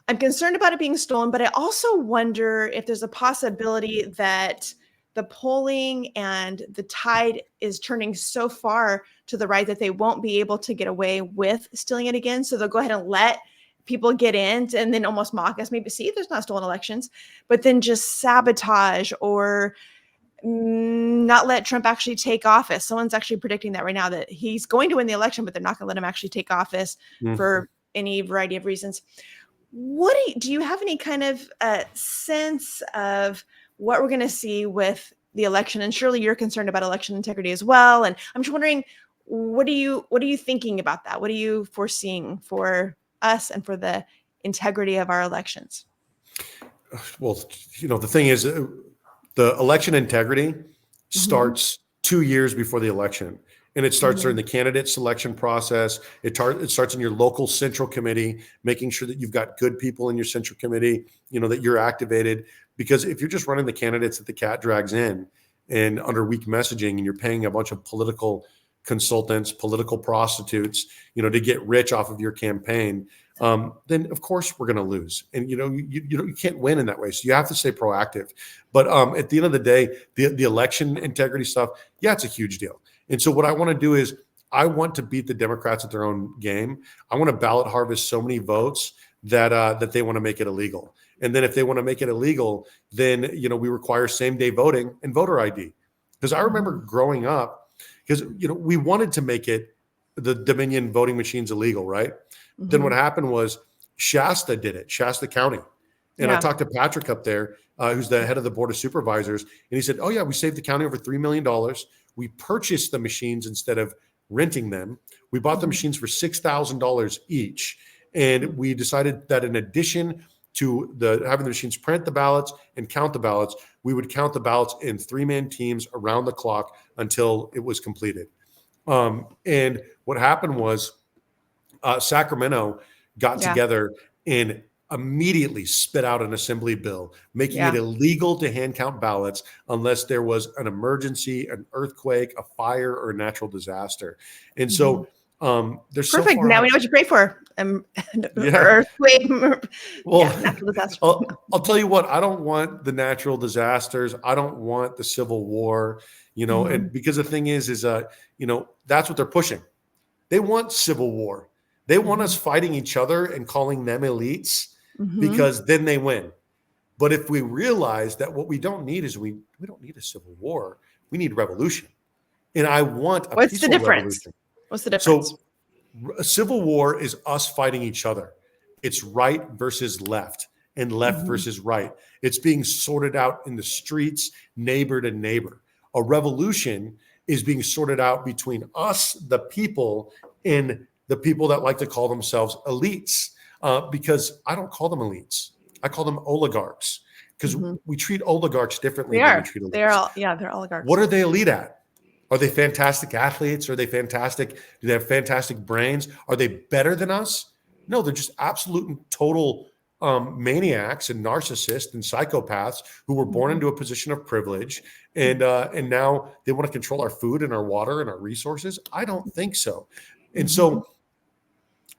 I'm concerned about it being stolen, but I also wonder if there's a possibility that the polling and the tide is turning so far to the right that they won't be able to get away with stealing it again. So they'll go ahead and let people get in and then almost mock us. Maybe see there's not stolen elections, but then just sabotage or not let Trump actually take office. Someone's actually predicting that right now, that he's going to win the election, but they're not going to let him actually take office Mhm. for any variety of reasons. What do you have any kind of sense of what we're going to see with the election? And surely you're concerned about election integrity as well. And I'm just wondering, what are you thinking about that? What are you foreseeing for us and for the integrity of our elections? Well, the thing is, the election integrity Mm-hmm. starts 2 years before the election. And it starts during Mm-hmm. the candidate selection process. It starts in your local central committee, making sure that you've got good people in your central committee, that you're activated. Because if you're just running the candidates that the cat drags in and under weak messaging, and you're paying a bunch of political consultants, political prostitutes, to get rich off of your campaign, then of course we're going to lose. And you can't win in that way. So you have to stay proactive. But at the end of the day, the election integrity stuff, yeah, it's a huge deal. And so what I want to do is I want to beat the Democrats at their own game. I want to ballot harvest so many votes that they want to make it illegal. And then if they want to make it illegal, then we require same-day voting and voter ID. Because I remember Mm-hmm. growing up, because we wanted to make the Dominion voting machines illegal, right? Then what Mm-hmm. happened was Shasta did it, Shasta County. And I Yeah. talked to Patrick up there, who's the head of the board of supervisors, and he said, "Oh yeah, we saved the county over $3 million. We purchased the machines instead of renting them. We bought the Mm-hmm. machines for $6,000 each, and we decided that in addition to having the machines print the ballots and count the ballots, we would count the ballots in 3-man teams around the clock until it was completed." And what happened was Sacramento got Yeah. together and immediately spit out an assembly bill, making it Yeah. illegal to hand count ballots unless there was an emergency, an earthquake, a fire, or a natural disaster. And Mm-hmm. so they're so Perfect. far Now out. we know what you pray for. Yeah. Earthquake. Well, Yeah, natural disaster. I'll tell you what, I don't want the natural disasters. I don't want the Civil War, Mm-hmm. and because the thing is, that's what they're pushing. They want civil war. They want Mm-hmm. us fighting each other and calling them elites Mm-hmm. because then they win. But if we realize that what we don't need is we don't need a civil war, we need revolution. And I want a What's the peaceful difference? revolution. What's the difference? So a civil war is us fighting each other. It's right versus left and left Mm-hmm. versus right. It's being sorted out in the streets, neighbor to neighbor. A revolution is being sorted out between us, the people, and the people that like to call themselves elites. Because I don't call them elites, I call them oligarchs, because Mm-hmm. we treat oligarchs differently They than we are. treat They're elites. all. Yeah, they're What oligarchs. are they elite at? Are they fantastic athletes? Are they fantastic? Do they have fantastic brains? Are they better than us? No, they're just absolute and total maniacs and narcissists and psychopaths who were born Mm-hmm. into a position of privilege, and now they want to control our food and our water and our resources. I don't think so. And Mm-hmm. so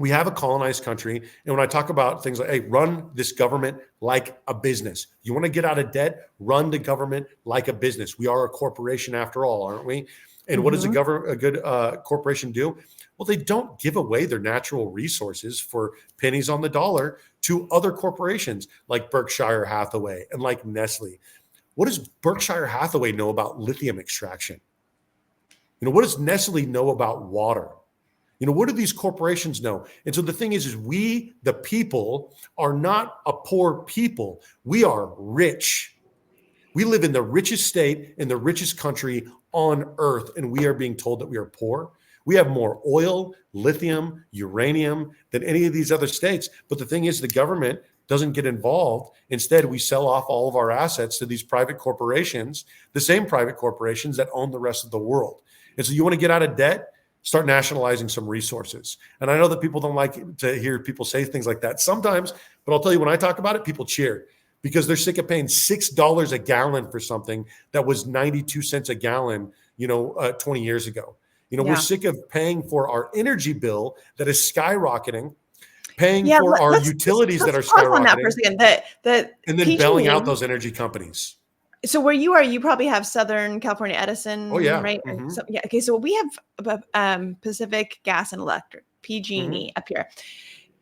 we have a colonized country. And when I talk about things like, hey, run this government like a business. You want to get out of debt? Run the government like a business. We are a corporation after all, aren't we? And what does Mm-hmm. a good corporation do? Well, they don't give away their natural resources for pennies on the dollar to other corporations like Berkshire Hathaway and like Nestle. What does Berkshire Hathaway know about lithium extraction? What does Nestle know about water? What do these corporations know? And so the thing is we, the people, are not a poor people. We are rich. We live in the richest state in the richest country on earth, and we are being told that we are poor. We have more oil, lithium, uranium than any of these other states. But the thing is, the government doesn't get involved. Instead, we sell off all of our assets to these private corporations, the same private corporations that own the rest of the world. And so you want to get out of debt? Start nationalizing some resources. And I know that people don't like to hear people say things like that sometimes, but I'll tell you, when I talk about it, people cheer because they're sick of paying $6 a gallon for something that was 92 cents a gallon, 20 years ago. We're sick of paying for our energy bill that is skyrocketing, paying for our utilities that are skyrocketing. On that for a skyrocketing, second. and then bailing out those energy companies. So where you are, you probably have Southern California Edison, right? Mm-hmm. So, yeah. Okay. So we have Pacific Gas and Electric, PG&E, up here.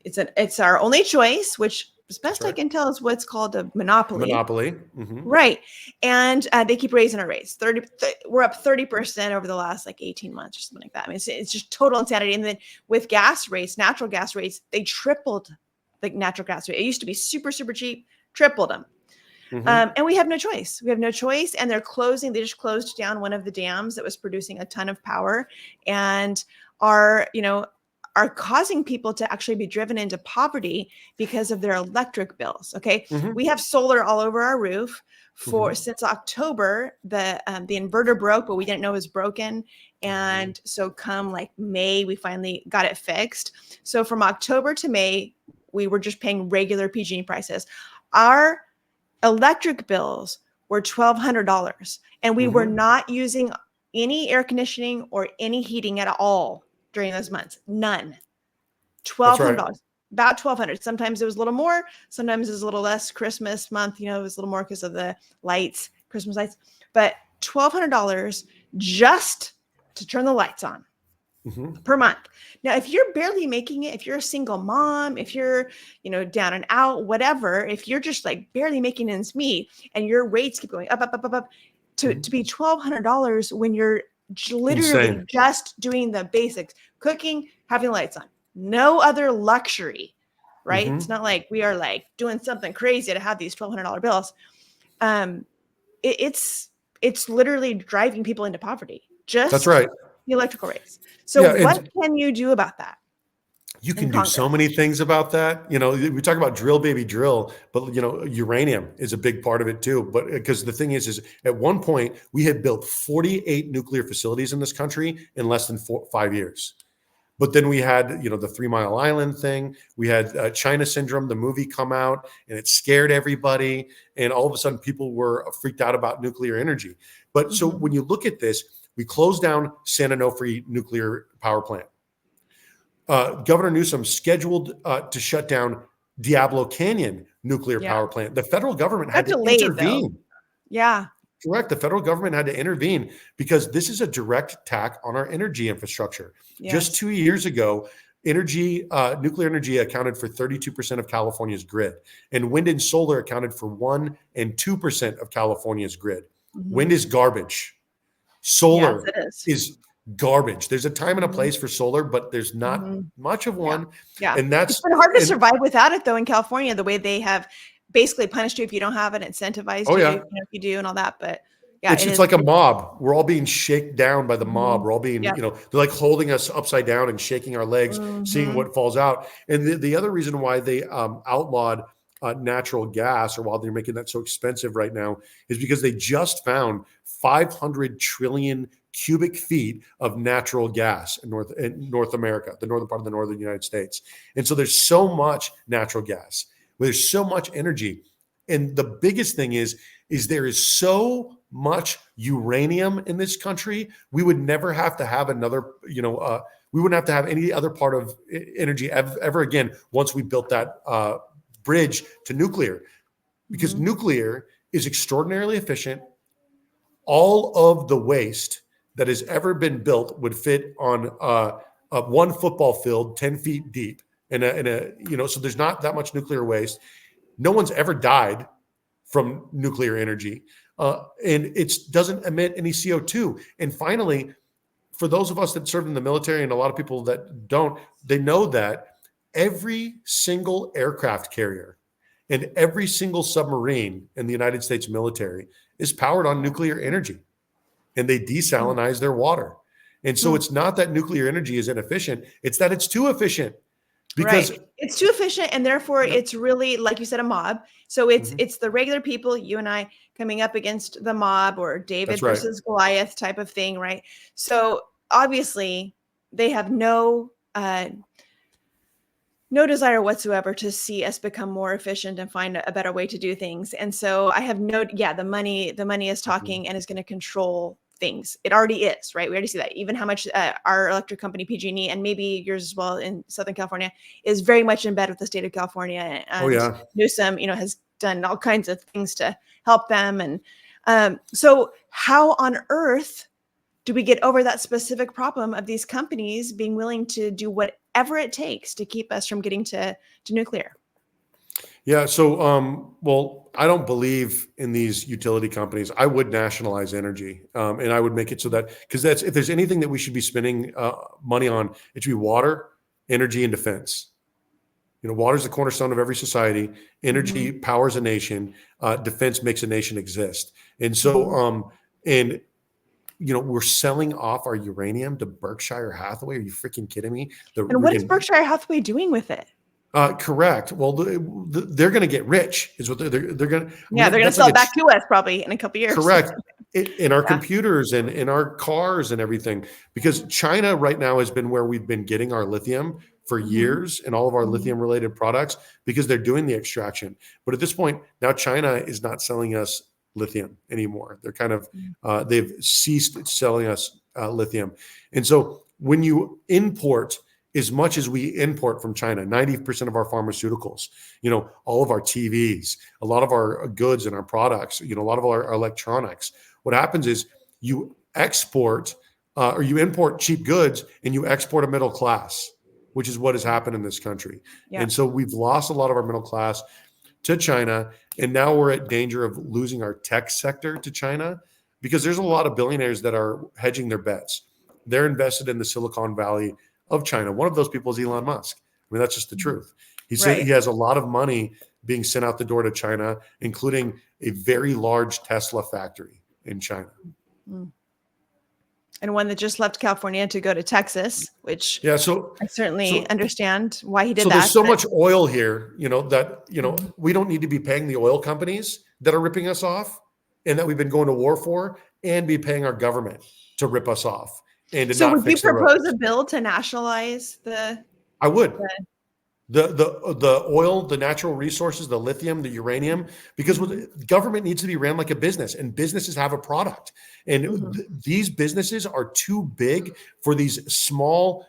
It's our only choice, which, as best I can tell, is what's called a monopoly. Mm-hmm. Right. And they keep raising our rates. We're up 30% over the last 18 months or something like that. I mean, it's just total insanity. And then with gas rates, natural gas rates, they tripled the natural gas rate. It used to be super, super cheap, tripled them. Mm-hmm. And we have no choice. We have no choice. And they're closing. They just closed down one of the dams that was producing a ton of power and are causing people to actually be driven into poverty because of their electric bills. Okay. Mm-hmm. We have solar all over our roof since October. The inverter broke, but we didn't know it was broken. And so come May, we finally got it fixed. So from October to May, we were just paying regular PG&E prices. Our electric bills were $1,200, and we were not using any air conditioning or any heating at all during those months. None. $1,200, about $1,200. Sometimes it was a little more, sometimes it was a little less. Christmas month, it was a little more because of the lights, Christmas lights, but $1,200 just to turn the lights on. Per month. Now, if you're barely making it, if you're a single mom, if you're, down and out, whatever, if you're just barely making ends meet and your rates keep going up, to be $1,200 when you're literally just doing the basics, cooking, having lights on, no other luxury, right? It's not like we are doing something crazy to have these $1,200 bills. It's literally driving people into poverty. That's right. The electrical rates. So what can you do about that? You can do so many things about that. We talk about drill, baby, drill, but uranium is a big part of it too. But because the thing is at one point we had built 48 nuclear facilities in this country in less than 5 years. But then we had, the 3 Mile Island thing. We had China Syndrome, the movie, come out, and it scared everybody. And all of a sudden people were freaked out about nuclear energy. But so when you look at this, we closed down San Onofre nuclear power plant. Governor Newsom scheduled to shut down Diablo Canyon nuclear power plant. The federal government had to intervene. Though. Yeah. Correct. The federal government had to intervene because this is a direct attack on our energy infrastructure. Yes. Just 2 years ago, nuclear energy accounted for 32% of California's grid, and wind and solar accounted for 1% and 2% of California's grid. Wind is garbage. Solar is garbage. There's a time and a place for solar, but there's not much of one. Yeah. And it's been hard to survive without it, though, in California, the way they have basically punished you if you don't have it, incentivized you if you do and all that. But yeah, it's like a mob. We're all being shaken down by the mob. We're all being, they're holding us upside down and shaking our legs, seeing what falls out. And the other reason why they outlawed natural gas, or why they're making that so expensive right now, is because they just found 500 trillion cubic feet of natural gas in North America, the northern part of the northern United States. And so there's so much natural gas, there's so much energy. And the biggest thing is there is so much uranium in this country, we would never have to have another, we wouldn't have to have any other part of energy ever again once we built that bridge to nuclear, because nuclear is extraordinarily efficient. All of the waste that has ever been built would fit on one football field 10 feet deep. So there's not that much nuclear waste. No one's ever died from nuclear energy. And it doesn't emit any CO2. And finally, for those of us that served in the military, and a lot of people that don't, they know that every single aircraft carrier and every single submarine in the United States military is powered on nuclear energy. And they desalinize their water. And so it's not that nuclear energy is inefficient, it's that it's too efficient. Because right. It's too efficient, and therefore it's really, like you said, a mob. So it's the regular people, you and I, coming up against the mob, or David that's right. versus Goliath type of thing, right? So obviously they have no desire whatsoever to see us become more efficient and find a better way to do things. And so I have the money is talking and is going to control things. It already is, right? We already see that. Even how much our electric company PG&E, and maybe yours as well in Southern California, is very much in bed with the state of California. And Newsom, has done all kinds of things to help them. And so how on earth do we get over that specific problem of these companies being willing to do whatever it takes to keep us from getting to nuclear? Yeah. So, well, I don't believe in these utility companies. I would nationalize energy, and I would make it so that, because if there's anything that we should be spending money on, it should be water, energy, and defense. Water is the cornerstone of every society. Energy powers a nation. Defense makes a nation exist. And so, we're selling off our uranium to Berkshire Hathaway. Are you freaking kidding me? And what is Berkshire Hathaway doing with it? Correct. Well, they're going to get rich, is what they're going to. Yeah, they're going to sell it back to us probably in a couple of years. Correct. In our computers and in our cars and everything, because China right now has been where we've been getting our lithium for years, and all of our lithium related products, because they're doing the extraction. But at this point, now China is not selling us lithium anymore. They're kind of, they've ceased selling us lithium. And so when you import as much as we import from China, 90% of our pharmaceuticals, all of our TVs, a lot of our goods and our products, a lot of our electronics, what happens is you export or you import cheap goods and you export a middle class, which is what has happened in this country. Yeah. And so we've lost a lot of our middle class to China. And now we're at danger of losing our tech sector to China, because there's a lot of billionaires that are hedging their bets. They're invested in the Silicon Valley of China. One of those people is Elon Musk. I mean, that's just the truth. He said he has a lot of money being sent out the door to China, including a very large Tesla factory in China. And one that just left California to go to Texas, which I certainly understand why he did that. So there's so much oil here, that, we don't need to be paying the oil companies that are ripping us off and that we've been going to war for, and be paying our government to rip us off. And so would you propose a bill to nationalize the? I would. The oil, the natural resources, the lithium, the uranium, because government needs to be ran like a business, and businesses have a product. And these businesses are too big for these small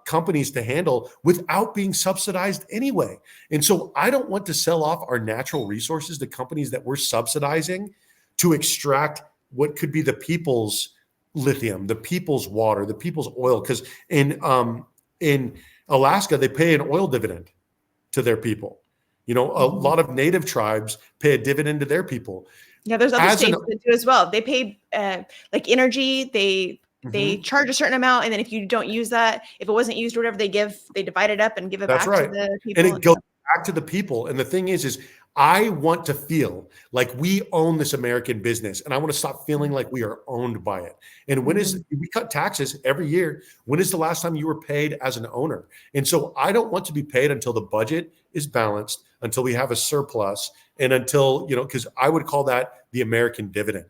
companies to handle without being subsidized anyway. And so I don't want to sell off our natural resources to companies that we're subsidizing to extract what could be the people's lithium, the people's water, the people's oil. Because in Alaska, they pay an oil dividend to their people. A lot of native tribes pay a dividend to their people. Yeah, there's other states that do as well. They pay like energy. They charge a certain amount, and then if you don't use that, if it wasn't used or whatever, they divide it up and give it back to the people. And it goes back to the people. And the thing is I want to feel like we own this American business, and I want to stop feeling like we are owned by it. And we cut taxes every year. When is the last time you were paid as an owner? And so I don't want to be paid until the budget is balanced, until we have a surplus, and until, because I would call that the American dividend.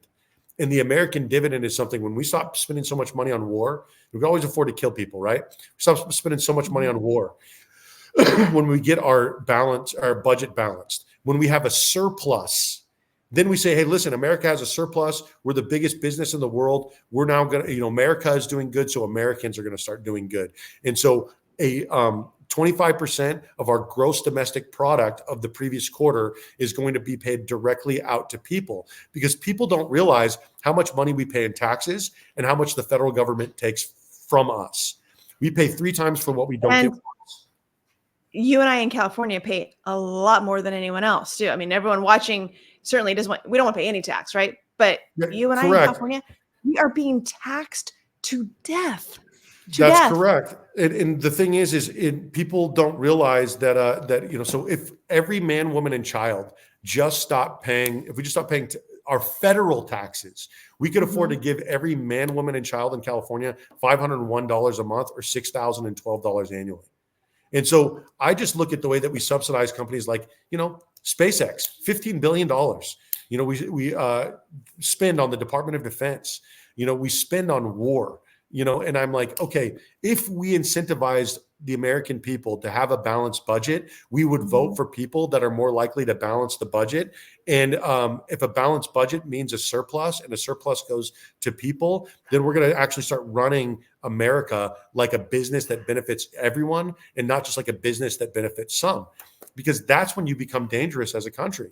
And the American dividend is something, when we stop spending so much money on war, we can always afford to kill people, right? We stop spending so much money on war. When we get our budget balanced, when we have a surplus, then we say, hey, listen, America has a surplus. We're the biggest business in the world. We're now going to, America is doing good, so Americans are going to start doing good. And so 25% of our gross domestic product of the previous quarter is going to be paid directly out to people, because people don't realize how much money we pay in taxes and how much the federal government takes from us. We pay 3 times for what we don't get. You and I in California pay a lot more than anyone else too. I mean, everyone watching certainly we don't want to pay any tax, right? But you and I in California, we are being taxed to death. That's correct. And the thing is people don't realize that, so if every man, woman, and child just stop paying, if we just stop paying our federal taxes. We could afford to give every man, woman, and child in California $501 a month or $6,012 annually. And so I just look at the way that we subsidize companies like, SpaceX, $15 billion. We spend on the Department of Defense. We spend on war. And I'm like, okay, if we incentivized the American people to have a balanced budget, we would vote for people that are more likely to balance the budget. And if a balanced budget means a surplus, and a surplus goes to people, then we're going to actually start running America like a business that benefits everyone and not just like a business that benefits some, because that's when you become dangerous as a country.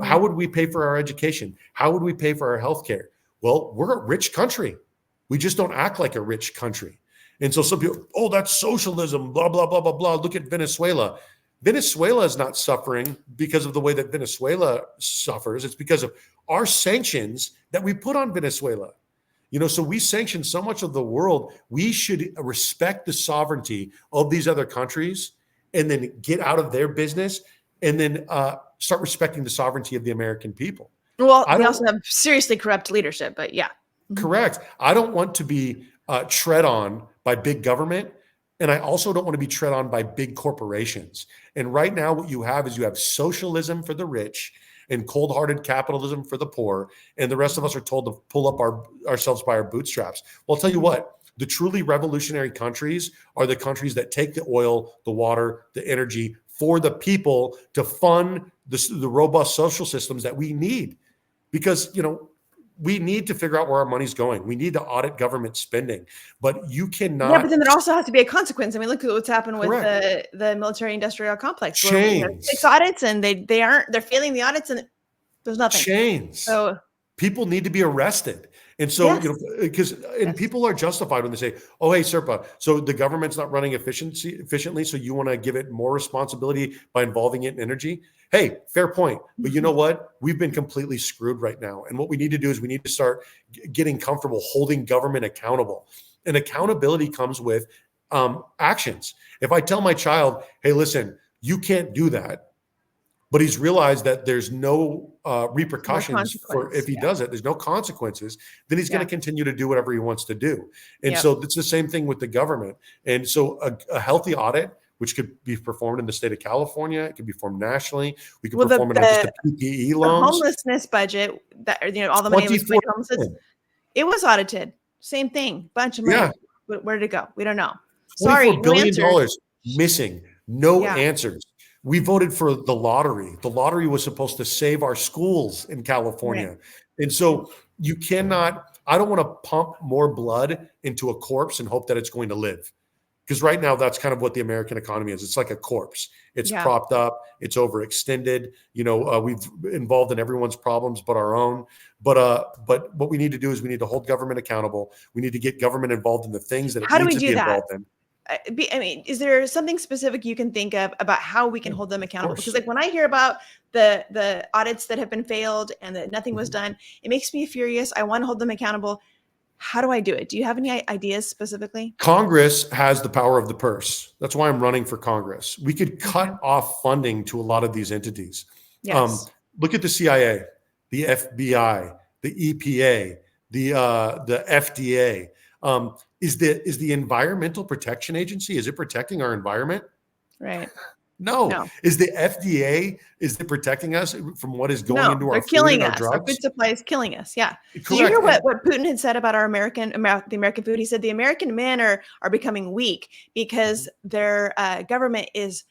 How would we pay for our education? How would we pay for our healthcare? Well, we're a rich country. We just don't act like a rich country. And so some people, oh, that's socialism, blah, blah, blah, blah, blah. Look at Venezuela. Venezuela is not suffering because of the way that Venezuela suffers. It's because of our sanctions that we put on Venezuela. So we sanction so much of the world. We should respect the sovereignty of these other countries and then get out of their business and then start respecting the sovereignty of the American people. Well, they also have seriously corrupt leadership, but yeah. Correct. I don't want to be tread on by big government. And I also don't want to be tread on by big corporations. And right now what you have socialism for the rich and cold-hearted capitalism for the poor. And the rest of us are told to pull up ourselves by our bootstraps. Well, I'll tell you what, the truly revolutionary countries are the countries that take the oil, the water, the energy for the people to fund the robust social systems that we need. Because, we need to figure out where our money's going. We need to audit government spending, but you cannot. Yeah, but then there also has to be a consequence. I mean, look at what's happened with the military-industrial complex. Chains. 6 audits, and they're failing the audits, and there's nothing. Chains. So people need to be arrested. And so, because people are justified when they say, oh, hey, Serpa, so the government's not running efficiently, so you want to give it more responsibility by involving it in energy? Hey, fair point. But you know what? We've been completely screwed right now. And what we need to do is we need to start getting comfortable holding government accountable. And accountability comes with actions. If I tell my child, hey, listen, you can't do that, but he's realized that there's no repercussions for if he does it. There's no consequences. Then he's going to continue to do whatever he wants to do. And so it's the same thing with the government. And so a healthy audit, which could be performed in the state of California, it could be performed nationally. We could perform it on just the PPE loans. The homelessness budget, that all the money was for homelessness, it was audited. Same thing, bunch of money. Yeah. Where did it go? We don't know. Sorry, $24 billion missing. No answers. We voted for the lottery. The lottery was supposed to save our schools in California. Right. And so you cannot, I don't want to pump more blood into a corpse and hope that it's going to live. Because right now, that's kind of what the American economy is. It's like a corpse. It's propped up. It's overextended. We've involved in everyone's problems but our own. But what we need to do is we need to hold government accountable. We need to get government involved in the things that it needs to be involved in. I mean, is there something specific you can think of about how we can hold them accountable? Because like when I hear about the audits that have been failed and that nothing was done, it makes me furious. I want to hold them accountable. How do I do it? Do you have any ideas specifically? Congress has the power of the purse. That's why I'm running for Congress. We could cut off funding to a lot of these entities. Yes. Look at the CIA, the FBI, the EPA, the FDA. Is the Environmental Protection Agency, is it protecting our environment? Right. No. Is the FDA, is it protecting us from what is going into our food and our drugs? Our food supply is killing us. Yeah. Correct. Did you hear what Putin had said about the American food? He said the American men are becoming weak because their government is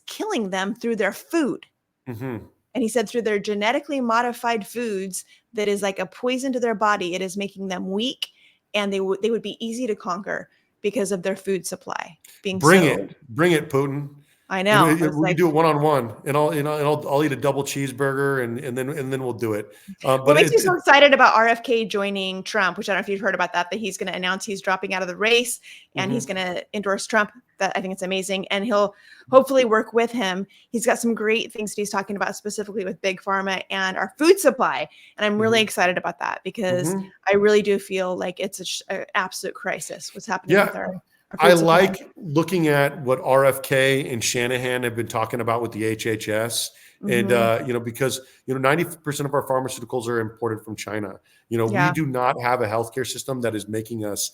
killing them through their food. Mm-hmm. And he said through their genetically modified foods that is like a poison to their body, it is making them weak. And they would be easy to conquer because of their food supply being bring it, Putin. I know. We can do it one-on-one, and I'll eat a double cheeseburger, and then we'll do it. What makes you so excited about RFK joining Trump? Which I don't know if you've heard about that he's going to announce he's dropping out of the race, and he's going to endorse Trump. That I think it's amazing, and he'll hopefully work with him. He's got some great things that he's talking about, specifically with Big Pharma and our food supply, and I'm really excited about that because I really do feel like it's an absolute crisis. What's happening with our I like looking at what RFK and Shanahan have been talking about with the HHS And, Hmm. because, 90% of our pharmaceuticals are imported from China. We Yeah. do not have a healthcare system that is making us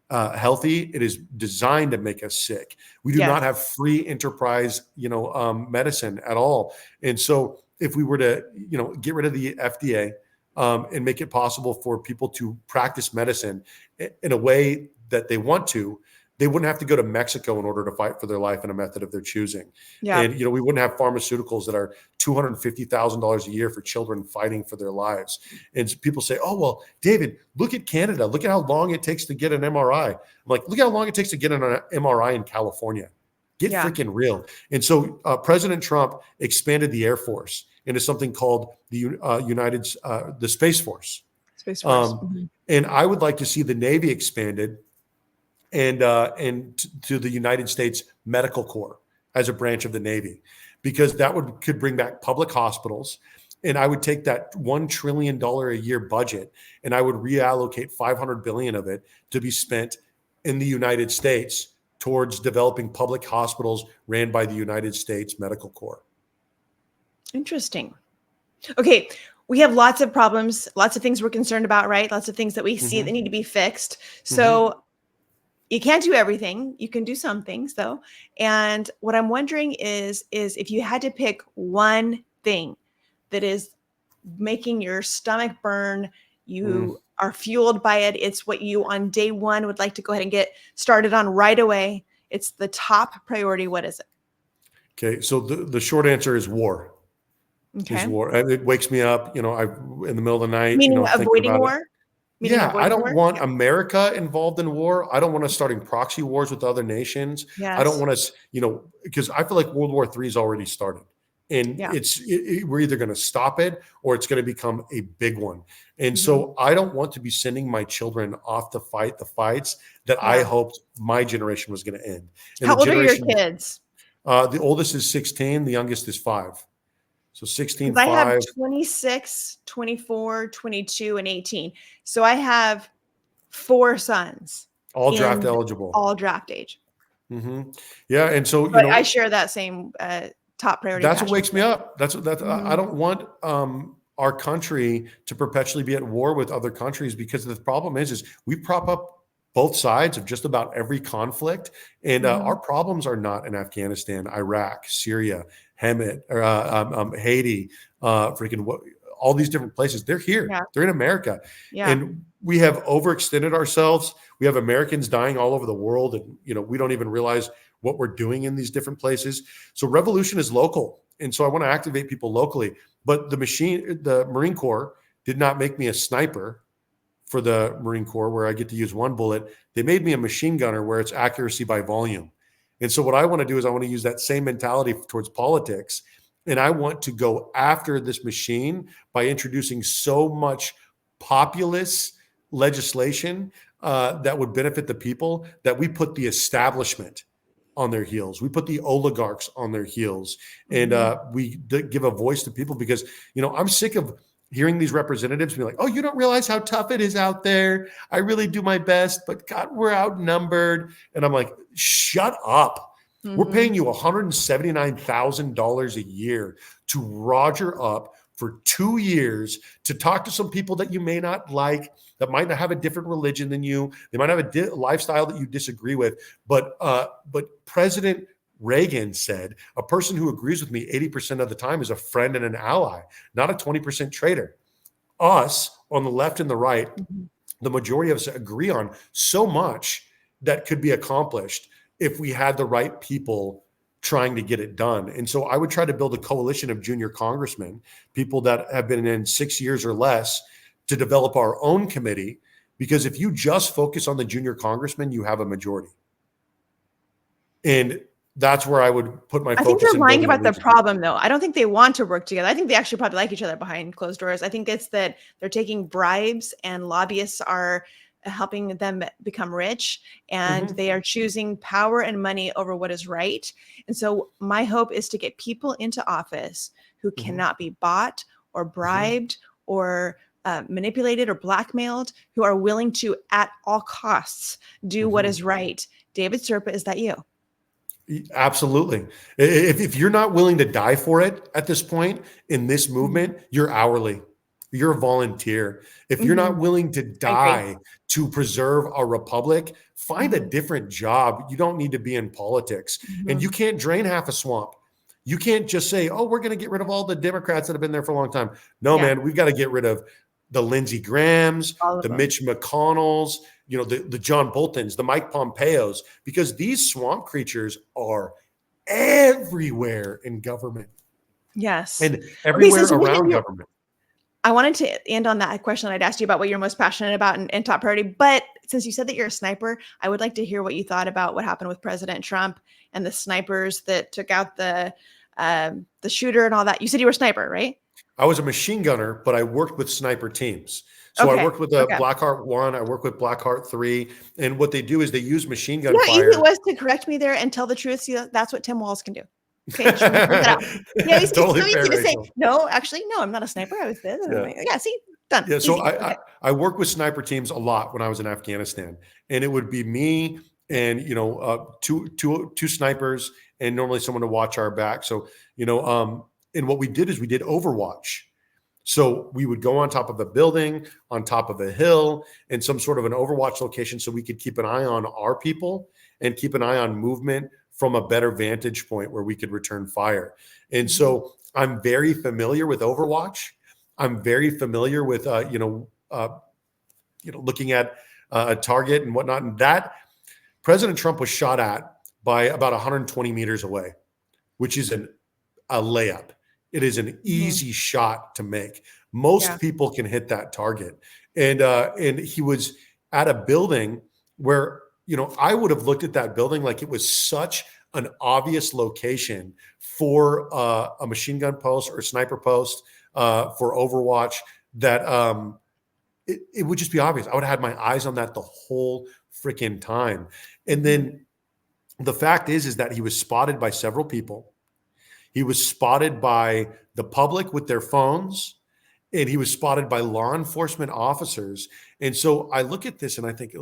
healthy. It is designed to make us sick. We do not Yes. have free enterprise, medicine at all. And so if we were to, get rid of the FDA and make it possible for people to practice medicine in a way that they want to, they wouldn't have to go to Mexico in order to fight for their life in a method of their choosing. Yeah. And, we wouldn't have pharmaceuticals that are $250,000 a year for children fighting for their lives. And people say, oh, well, David, look at Canada. Look at how long it takes to get an MRI. I'm like, look how long it takes to get an MRI in California. Get Yeah. freaking real. And so President Trump expanded the Air Force into something called the the Space Force. Space Force. Hmm. And I would like to see the Navy expanded and to the United States Medical Corps as a branch of the Navy, because that could bring back public hospitals. And I would take that $1 trillion a year budget and I would reallocate 500 billion of it to be spent in the United States towards developing public hospitals ran by the United States Medical Corps. Interesting. Okay. We have lots of problems, lots of things we're concerned about, right? Lots of things that we see that need to be fixed. So you can't do everything. You can do some things though. And what I'm wondering is if you had to pick one thing that is making your stomach burn, you are fueled by it. It's what you on day one would like to go ahead and get started on right away. It's the top priority. What is it? Okay. So the short answer is war. Okay. War. And it wakes me up, in the middle of the night, Meaning I'm thinking avoiding about it. war? Meaning Yeah, I avoiding don't war? want America involved in war. I don't want us starting proxy wars with other nations. I don't Yes. want us, because I feel like World War III has already started. And Yeah. we're either going to stop it or it's going to become a big one. And Mhm. so I don't want to be sending my children off to fight the fights that I Yeah. hoped my generation was going to end. And How the old are your generation, kids? the oldest is 16, the youngest is 5. So 16, Because I have 5. 26, 24, 22, and 18. So I have 4 sons All draft in eligible. all draft age. Yeah. And so, But I share that same top priority that's what passion. wakes me up. I Mhm. don't want our country to perpetually be at war with other countries, because the problem is we prop up both sides of just about every conflict. And our Mhm. problems are not in Afghanistan, Iraq, Syria, Hammett, Haiti, all these different places. They're here. Yeah. They're in America. Yeah. And we have overextended ourselves. We have Americans dying all over the world. And, we don't even realize what we're doing in these different places. So revolution is local. And so I want to activate people locally. But the Marine Corps did not make me a sniper for the Marine Corps where I get to use one bullet. They made me a machine gunner where it's accuracy by volume. And so what I want to do is I want to use that same mentality towards politics. And I want to go after this machine by introducing so much populist legislation that would benefit the people, that we put the establishment on their heels. We put the oligarchs on their heels, and we give a voice to people, because, I'm sick of hearing these representatives be like, oh, you don't realize how tough it is out there. I really do my best, but God, we're outnumbered. And I'm like, shut up. We're paying you $179,000 a year to roger up for 2 years to talk to some people that you may not like, that might not have a different religion than you. They might have a lifestyle that you disagree with. But President Reagan said, a person who agrees with me 80% of the time is a friend and an ally, not a 20% traitor. Us on the left and the right, the majority of us agree on so much that could be accomplished if we had the right people trying to get it done. And so I would try to build a coalition of junior congressmen, people that have been in 6 years or less, to develop our own committee. Because if you just focus on the junior congressmen, you have a majority. And that's where I would put my I think focus you're in lying building a about the region. problem, though. I don't think they want to work together. I think they actually probably like each other behind closed doors. I think it's that they're taking bribes and lobbyists are helping them become rich, and Mhm. they are choosing power and money over what is right. And so my hope is to get people into office who Mhm. cannot be bought or bribed or manipulated or blackmailed, who are willing to, at all costs, do what is right. David Serpa, is that you? Absolutely. If you're not willing to die for it at this point in this Mhm. movement, you're hourly. You're a volunteer. If you're not Mhm. willing to I agree. die to preserve our republic, find a Mhm. different job. You don't need to be in politics. And you Mhm. can't drain half a swamp. You can't just say, oh, we're going to get rid of all the Democrats that have been there for a long time. No, Yeah, man, we've got to get rid of the Lindsey Grahams, all of the them. Mitch McConnells, the John Boltons, the Mike Pompeos, because these swamp creatures are everywhere in government Yes. and Okay, everywhere since you mentioned around your government. I wanted to end on that question I'd asked you about what you're most passionate about and top priority. But since you said that you're a sniper, I would like to hear what you thought about what happened with President Trump and the snipers that took out the shooter and all that. You said you were a sniper, right? I was a machine gunner, but I worked with sniper teams. So I Okay. worked with Okay. Blackheart 1, I work with Blackheart 3, and what they do is they use machine See gun how easy it fire. was to correct me there and tell the truth? See, that's what Tim Walls can do. Okay, just want to point that out. Yeah, it's Totally so fair, easy to say, Rachel. no, actually, no, I'm not a sniper. I was this. Yeah. Yeah, see, done. Yeah, so Easy. I, Okay. I I worked with sniper teams a lot when I was in Afghanistan, and it would be me and two snipers, and normally someone to watch our back. So and what we did is we did Overwatch. So we would go on top of a building, on top of a hill, in some sort of an Overwatch location, so we could keep an eye on our people and keep an eye on movement from a better vantage point where we could return fire. And Mhm. so I'm very familiar with Overwatch. I'm very familiar with looking at a target and whatnot. And that President Trump was shot at by about 120 meters away, which is a layup. It is an Mhm. easy shot to make. Yeah. Most people can hit that target, and he was at a building where I would have looked at that building like it was such an obvious location for a machine gun post or a sniper post for Overwatch that it would just be obvious. I would have had my eyes on that the whole freaking time. And Mhm. then the fact is that he was spotted by several people. He was spotted by the public with their phones, and he was spotted by law enforcement officers. And so I look at this and I think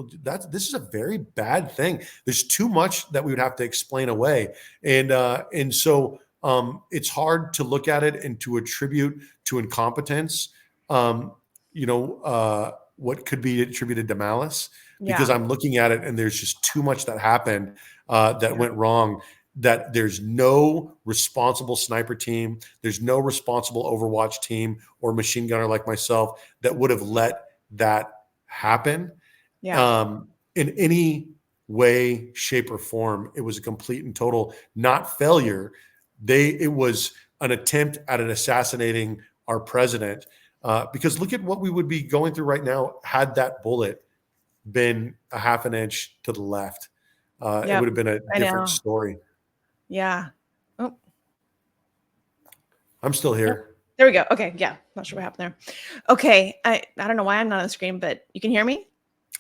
this is a very bad thing. There's too much that we would have to explain away, and so it's hard to look at it and to attribute to incompetence. Um, what could be attributed to malice, because Yeah. I'm looking at it and there's just too much that happened that Yeah. went wrong, that there's no responsible sniper team, there's no responsible Overwatch team or machine gunner like myself that would have let that happen Yeah. in any way, shape, or form. It was a complete and total not failure. It was an attempt at an assassinating our president. Because look at what we would be going through right now had that bullet been a half an inch to the left. It Yep. would have been a I different know. story. Yeah. Oh, I'm still yep. here. There we go. Okay. Yeah. Not sure what happened there. Okay. I don't know why I'm not on the screen, but you can hear me?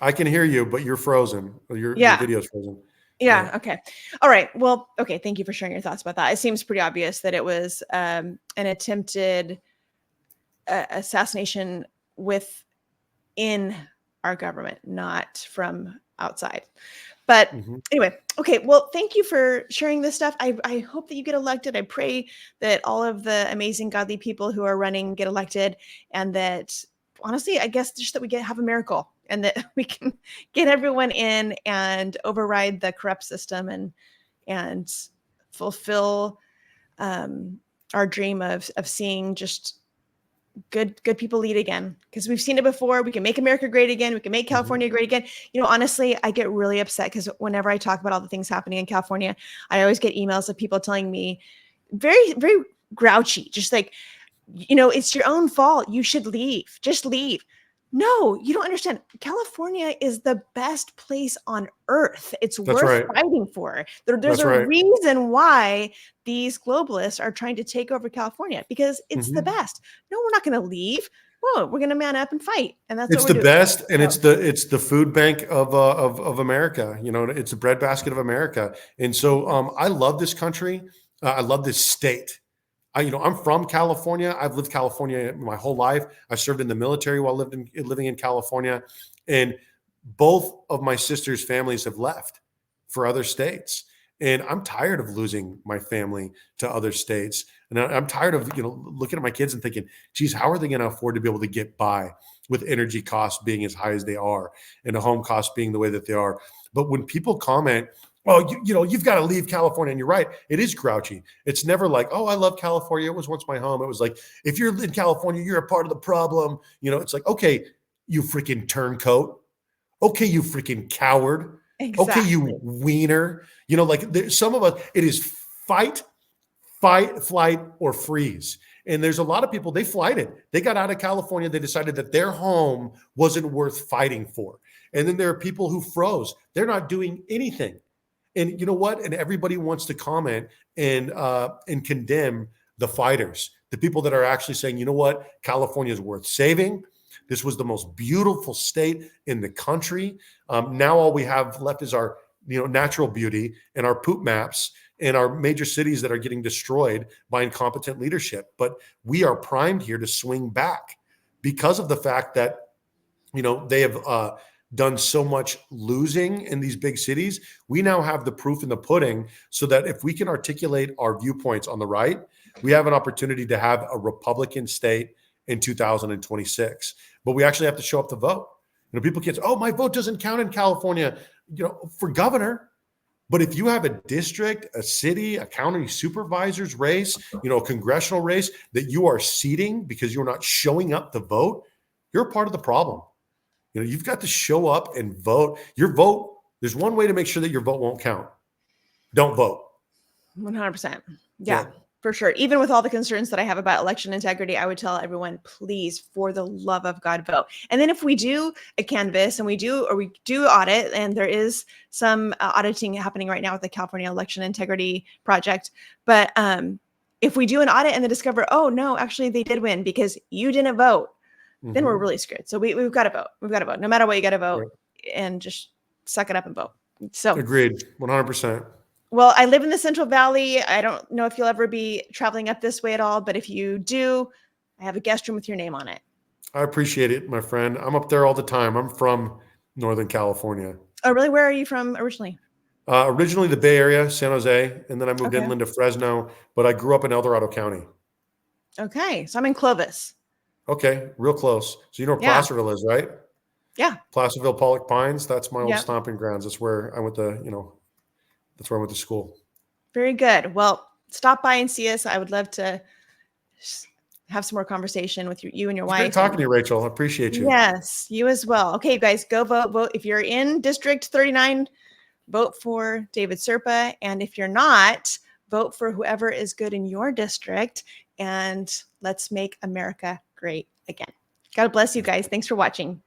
I can hear you, but you're frozen. Your Yeah. video's frozen. Yeah. Yeah. Okay. All right. Well, okay. Thank you for sharing your thoughts about that. It seems pretty obvious that it was an attempted assassination within our government, not from outside. But Mhm. anyway, okay. Well, thank you for sharing this stuff. I hope that you get elected. I pray that all of the amazing godly people who are running get elected, and that honestly, I guess just that we have a miracle and that we can get everyone in and override the corrupt system and fulfill um, our dream of seeing just good people lead again, because we've seen it before. We can make America great again. We can make Mhm. California great again. Honestly, I get really upset because whenever I talk about all the things happening in California, I always get emails of people telling me very, very grouchy, just like, it's your own fault. You should leave. Just leave. No, you don't understand. California is the best place on earth. It's That's worth right. fighting for. There's That's a right. reason why these globalists are trying to take over California, because it's the Mhm. best. No, we're not going to leave. Whoa, we're going to man up and fight. And that's what It's we're the doing. best, and So, it's the food bank of America. It's the breadbasket of America. And so I love this country. I love this state. I'm from California. I've lived California my whole life. I served in the military while living in California, and both of my sister's families have left for other states. And I'm tired of losing my family to other states. And I'm tired of, looking at my kids and thinking, geez, how are they going to afford to be able to get by with energy costs being as high as they are and the home costs being the way that they are? But when people comment, oh, you've got to leave California. And you're right. It is grouchy. It's never like, oh, I love California. It was once my home. It was like, if you're in California, you're a part of the problem. It's like, okay, you freaking turncoat. Okay, you freaking coward. Okay, Exactly. you wiener. Some of us, it is fight, flight, or freeze. And there's a lot of people, they flighted. They got out of California. They decided that their home wasn't worth fighting for. And then there are people who froze. They're not doing anything. And you know what? And everybody wants to comment and condemn the fighters, the people that are actually saying, you know what? California is worth saving. This was the most beautiful state in the country. Now all we have left is our natural beauty and our poop maps and our major cities that are getting destroyed by incompetent leadership. But we are primed here to swing back because of the fact that they have done so much losing in these big cities. We now have the proof in the pudding, so that if we can articulate our viewpoints on the right, we have an opportunity to have a Republican state in 2026. But we actually have to show up to vote. People can't say, oh, my vote doesn't count in California, for governor. But if you have a district, a city, a county supervisor's race, a congressional race that you are seating because you're not showing up to vote, you're a part of the problem. You've got to show up and vote. Your vote, there's one way to make sure that your vote won't count. Don't vote. 100%. Yeah. For sure. Even with all the concerns that I have about election integrity, I would tell everyone, please, for the love of God, vote. And then if we do a canvas and we do audit, and there is some auditing happening right now with the California Election Integrity Project. But if we do an audit and they discover, oh, no, actually they did win because you didn't vote, then we're really screwed. So we've got to vote. We've got to vote. No matter what, you got to vote and just suck it up and vote. So agreed. 100%. Well, I live in the Central Valley. I don't know if you'll ever be traveling up this way at all, but if you do, I have a guest room with your name on it. I appreciate it, my friend. I'm up there all the time. I'm from Northern California. Oh, really? Where are you from originally? Originally the Bay Area, San Jose, and then I moved inland to Fresno, but I grew up in El Dorado County. Okay. So I'm in Clovis. Okay. Real close. So you know where Placerville is, right? Yeah. Placerville, Pollock Pines. That's my old stomping grounds. That's where I went to, that's where I went to school. Very good. Well, stop by and see us. I would love to have some more conversation with you and your wife. Great talking to you, Rachel. I appreciate you. Yes, you as well. Okay, you guys, go vote. Vote. If you're in District 39, vote for David Serpa. And if you're not, vote for whoever is good in your district. And let's make America great again. God bless you guys. Thanks for watching.